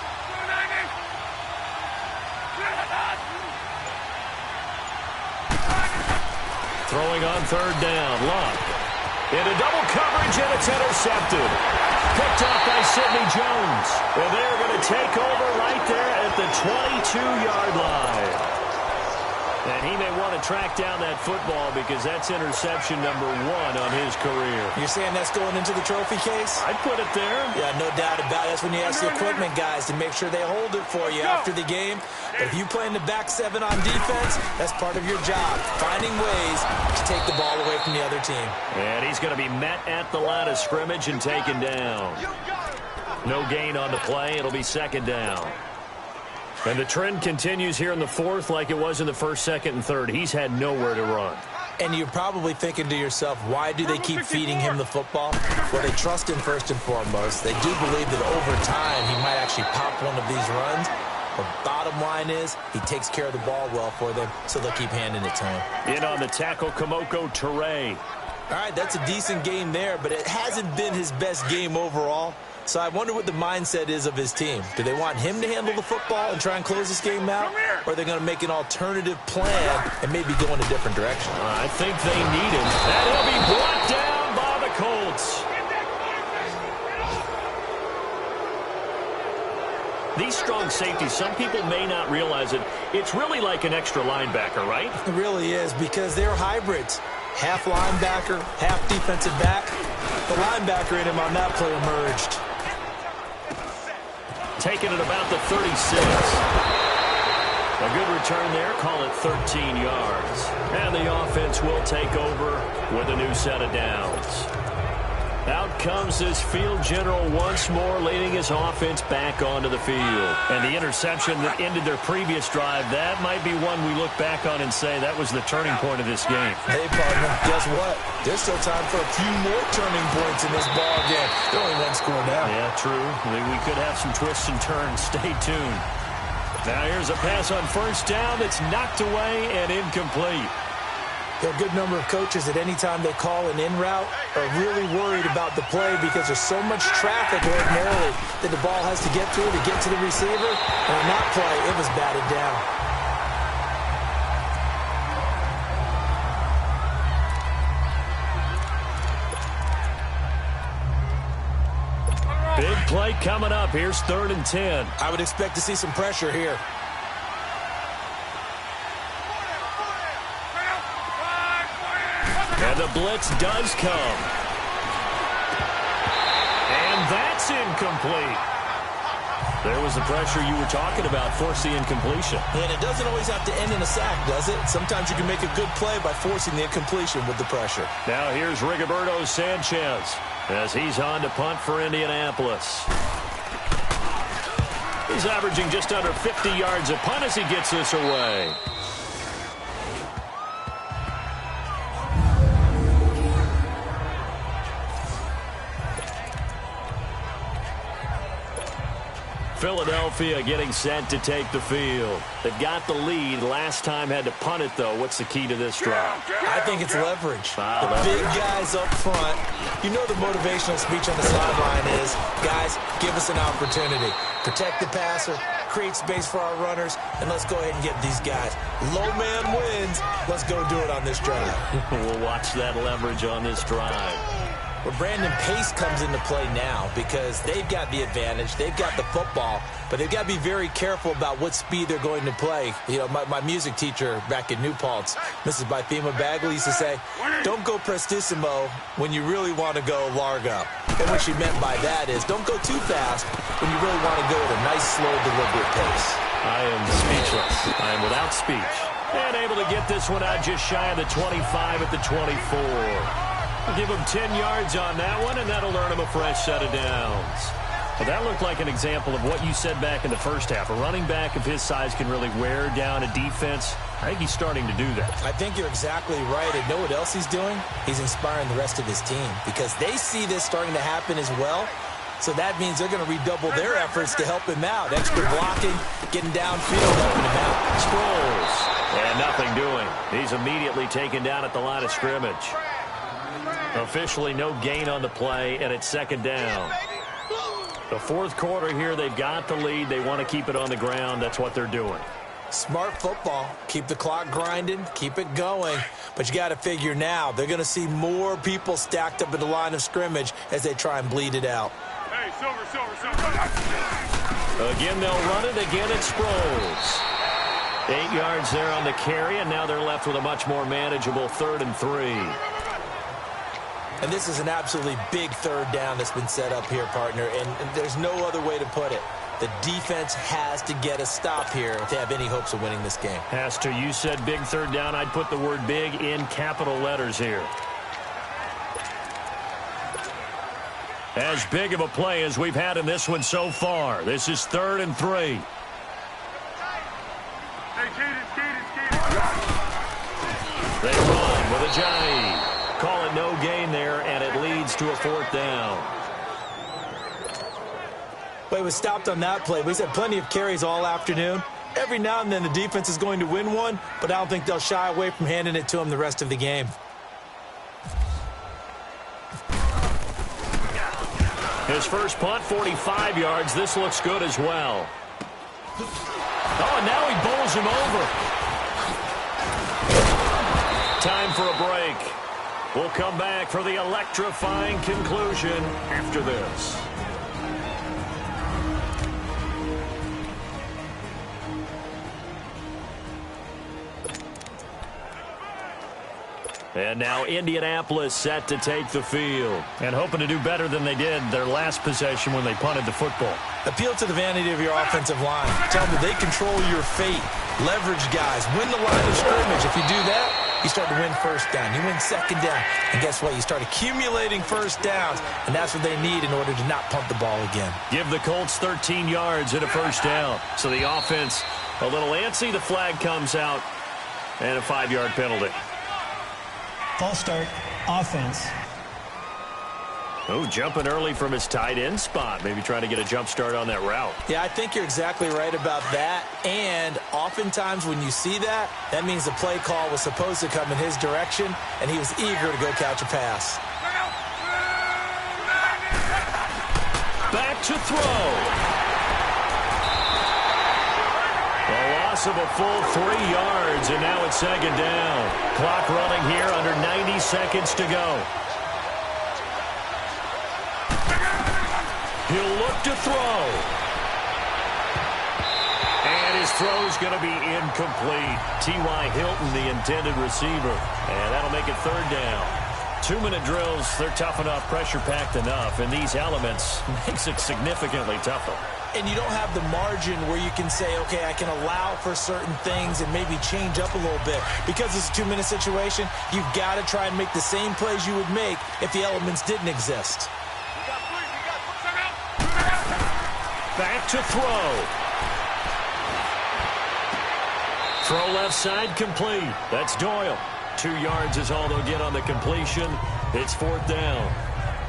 Throwing on 3rd down, Luck. Into double coverage, and it's intercepted. Picked off by Sidney Jones. Well, they're going to take over right there at the 22-yard line. And he may want to track down that football because that's interception number 1 on his career. You're saying that's going into the trophy case? I'd put it there. Yeah, no doubt about it. That's when you ask the equipment guys to make sure they hold it for you after the game. But if you play in the back 7 on defense, that's part of your job, finding ways to take the ball away from the other team. And he's going to be met at the line of scrimmage and taken down. No gain on the play. It'll be 2nd down. And the trend continues here in the 4th like it was in the 1st, 2nd, and 3rd. He's had nowhere to run. And you're probably thinking to yourself, why do they keep feeding him the football? Well, they trust him first and foremost. They do believe that over time he might actually pop one of these runs. The bottom line is he takes care of the ball well for them, so they'll keep handing it to him. In on the tackle, Kamoko Toure. All right, that's a decent game there, but it hasn't been his best game overall. So I wonder what the mindset is of his team. Do they want him to handle the football and try and close this game out? Or are they going to make an alternative plan and maybe go in a different direction? I think they need him. And he'll be brought down by the Colts. These strong safeties, some people may not realize it. It's really like an extra linebacker, right? It really is because they're hybrids. Half linebacker, half defensive back. The linebacker in him on that play emerged. Taking it about the 36. A good return there. Call it 13 yards. And the offense will take over with a new set of downs. Out comes this field general once more, leading his offense back onto the field. And the interception that ended their previous drive, that might be one we look back on and say that was the turning point of this game. Hey, partner, guess what? There's still time for a few more turning points in this ball game. They're only 1 score down. Yeah, true. We could have some twists and turns. Stay tuned. Now here's a pass on first down that's knocked away and incomplete. There are a good number of coaches at any time they call an in route are really worried about the play because there's so much traffic ordinarily that the ball has to get through to get to the receiver. And on that play, it was batted down. Big play coming up. Here's 3rd and 10. I would expect to see some pressure here. And the blitz does come. And that's incomplete. There was the pressure you were talking about, force the incompletion. And it doesn't always have to end in a sack, does it? Sometimes you can make a good play by forcing the incompletion with the pressure. Now here's Rigoberto Sanchez as he's on to punt for Indianapolis. He's averaging just under 50 yards a punt as he gets this away. Philadelphia getting set to take the field. They've got the lead. Last time had to punt it, though. What's the key to this drive? I think it's leverage. The big guys up front. You know the motivational speech on the sideline is, guys, give us an opportunity. Protect the passer, create space for our runners, and let's go ahead and get these guys. Low man wins. Let's go do it on this drive. We'll watch that leverage on this drive. Well, Brandon, pace comes into play now because they've got the advantage. They've got the football, but they've got to be very careful about what speed they're going to play. You know, my music teacher back in New Paltz, Mrs. Bythema Bagley, used to say, don't go prestissimo when you really want to go largo. And what she meant by that is don't go too fast when you really want to go at a nice, slow, deliberate pace. I am speechless. I am without speech. And able to get this one out just shy of the 25 at the 24. Give him 10 yards on that one, and that'll earn him a fresh set of downs. Well, that looked like an example of what you said back in the first half. A running back of his size can really wear down a defense. I think he's starting to do that. I think you're exactly right. And know what else he's doing? He's inspiring the rest of his team because they see this starting to happen as well. So that means they're going to redouble their efforts to help him out. Extra blocking, getting downfield, helping him out. Sproles. And nothing doing. He's immediately taken down at the line of scrimmage. Officially no gain on the play, and it's second down. The fourth quarter here, they've got the lead. They want to keep it on the ground. That's what they're doing. Smart football. Keep the clock grinding. Keep it going. But you got to figure now, they're going to see more people stacked up at the line of scrimmage as they try and bleed it out. Hey, Silver. Again, they'll run it. Again, it's Sproles. 8 yards there on the carry, and now they're left with a much more manageable 3rd and 3. And this is an absolutely big third down that's been set up here, partner, and there's no other way to put it. The defense has to get a stop here if they have any hopes of winning this game. Has to. You said big third down. I'd put the word big in capital letters here. As big of a play as we've had in this one so far. This is 3rd and 3. Hey, Cadence. They run with Ajayi. Call it no gain there, and it leads to a 4th down. Well, he was stopped on that play. We've had plenty of carries all afternoon. Every now and then the defense is going to win one, but I don't think they'll shy away from handing it to him the rest of the game. His first punt, 45 yards. This looks good as well. Oh, and now he bowls him over. Time for a break. We'll come back for the electrifying conclusion after this. And now Indianapolis set to take the field. And hoping to do better than they did their last possession when they punted the football. Appeal to the vanity of your offensive line. Tell them that they control your fate. Leverage guys. Win the line of scrimmage. If you do that, you start to win first down. You win second down. And guess what? You start accumulating first downs. And that's what they need in order to not punt the ball again. Give the Colts 13 yards and a first down. So the offense a little antsy. The flag comes out. And a 5-yard penalty. False start, offense. Oh, jumping early from his tight end spot. Maybe trying to get a jump start on that route. Yeah, I think you're exactly right about that. And oftentimes when you see that, that means the play call was supposed to come in his direction, and he was eager to go catch a pass. Back to throw. A loss of a full 3 yards, and now it's second down. Clock running here, under 90 seconds to go. He'll look to throw. And his throw's going to be incomplete. T.Y. Hilton, the intended receiver. And that'll make it third down. 2-minute drills, they're tough enough, pressure-packed enough, and these elements makes it significantly tougher. And you don't have the margin where you can say, okay, I can allow for certain things and maybe change up a little bit. Because it's a 2-minute situation, you've got to try and make the same plays you would make if the elements didn't exist. Back to throw. Throw left side complete. That's Doyle. 2 yards is all they'll get on the completion. It's 4th down.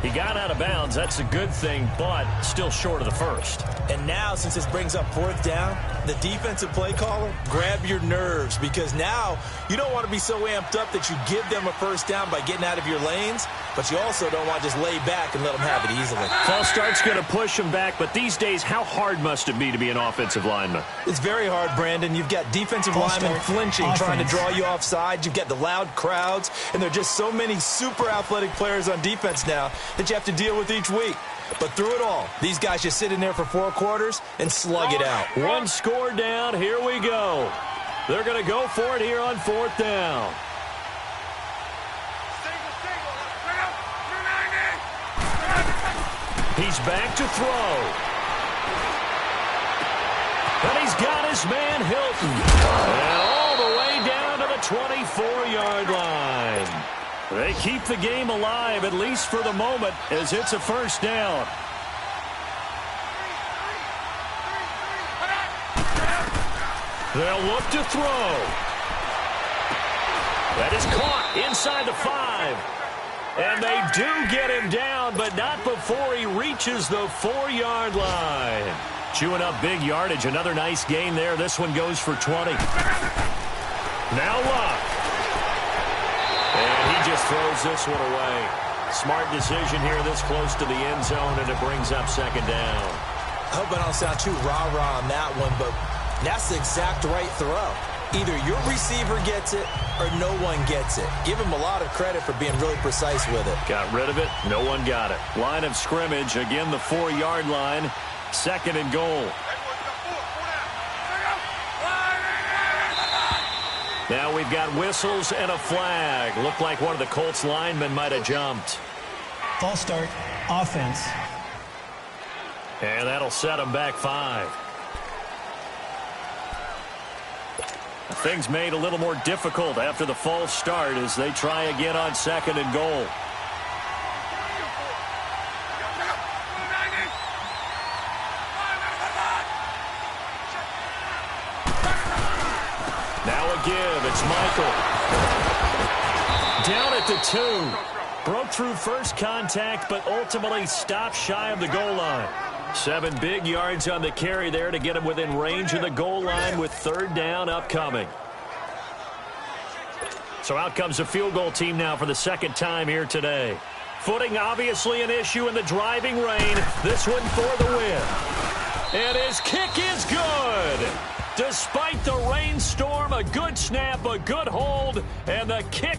He got out of bounds. That's a good thing, but still short of the first. And now, since this brings up 4th down, the defensive play caller, grab your nerves, because now you don't want to be so amped up that you give them a first down by getting out of your lanes, but you also don't want to just lay back and let them have it easily. False start's going to push them back, but these days, how hard must it be to be an offensive lineman? It's very hard, Brandon. You've got defensive linemen flinching, trying to draw you offside. You've got the loud crowds, and there are just so many super athletic players on defense now that you have to deal with each week. But through it all, these guys just sit in there for 4 quarters and slug it out. 1 score down. Here we go. They're going to go for it here on 4th down. He's back to throw. And he's got his man Hilton. And all the way down to the 24-yard line. They keep the game alive, at least for the moment, as it's a first down. They'll look to throw. That is caught inside the 5. And they do get him down, but not before he reaches the 4-yard line. Chewing up big yardage. Another nice gain there. This one goes for 20. Now Luck. And he just throws this one away. Smart decision here this close to the end zone, and it brings up 2nd down. I hope I don't sound too rah-rah on that one, but that's the exact right throw. Either your receiver gets it or no one gets it. Give him a lot of credit for being really precise with it. Got rid of it. No one got it. Line of scrimmage. Again, the 4-yard line. 2nd and goal. Now we've got whistles and a flag. Looked like one of the Colts linemen might have jumped. False start, offense. And that'll set them back 5. Things made a little more difficult after the false start as they try again on 2nd and goal. Now a give. It's Michael. Down at the 2. Broke through first contact, but ultimately stopped shy of the goal line. 7 big yards on the carry there to get him within range of the goal line with 3rd down upcoming. So out comes the field goal team now for the 2nd time here today. Footing obviously an issue in the driving rain. This one for the win. And his kick is good. Despite the rainstorm, a good snap, a good hold, and the kick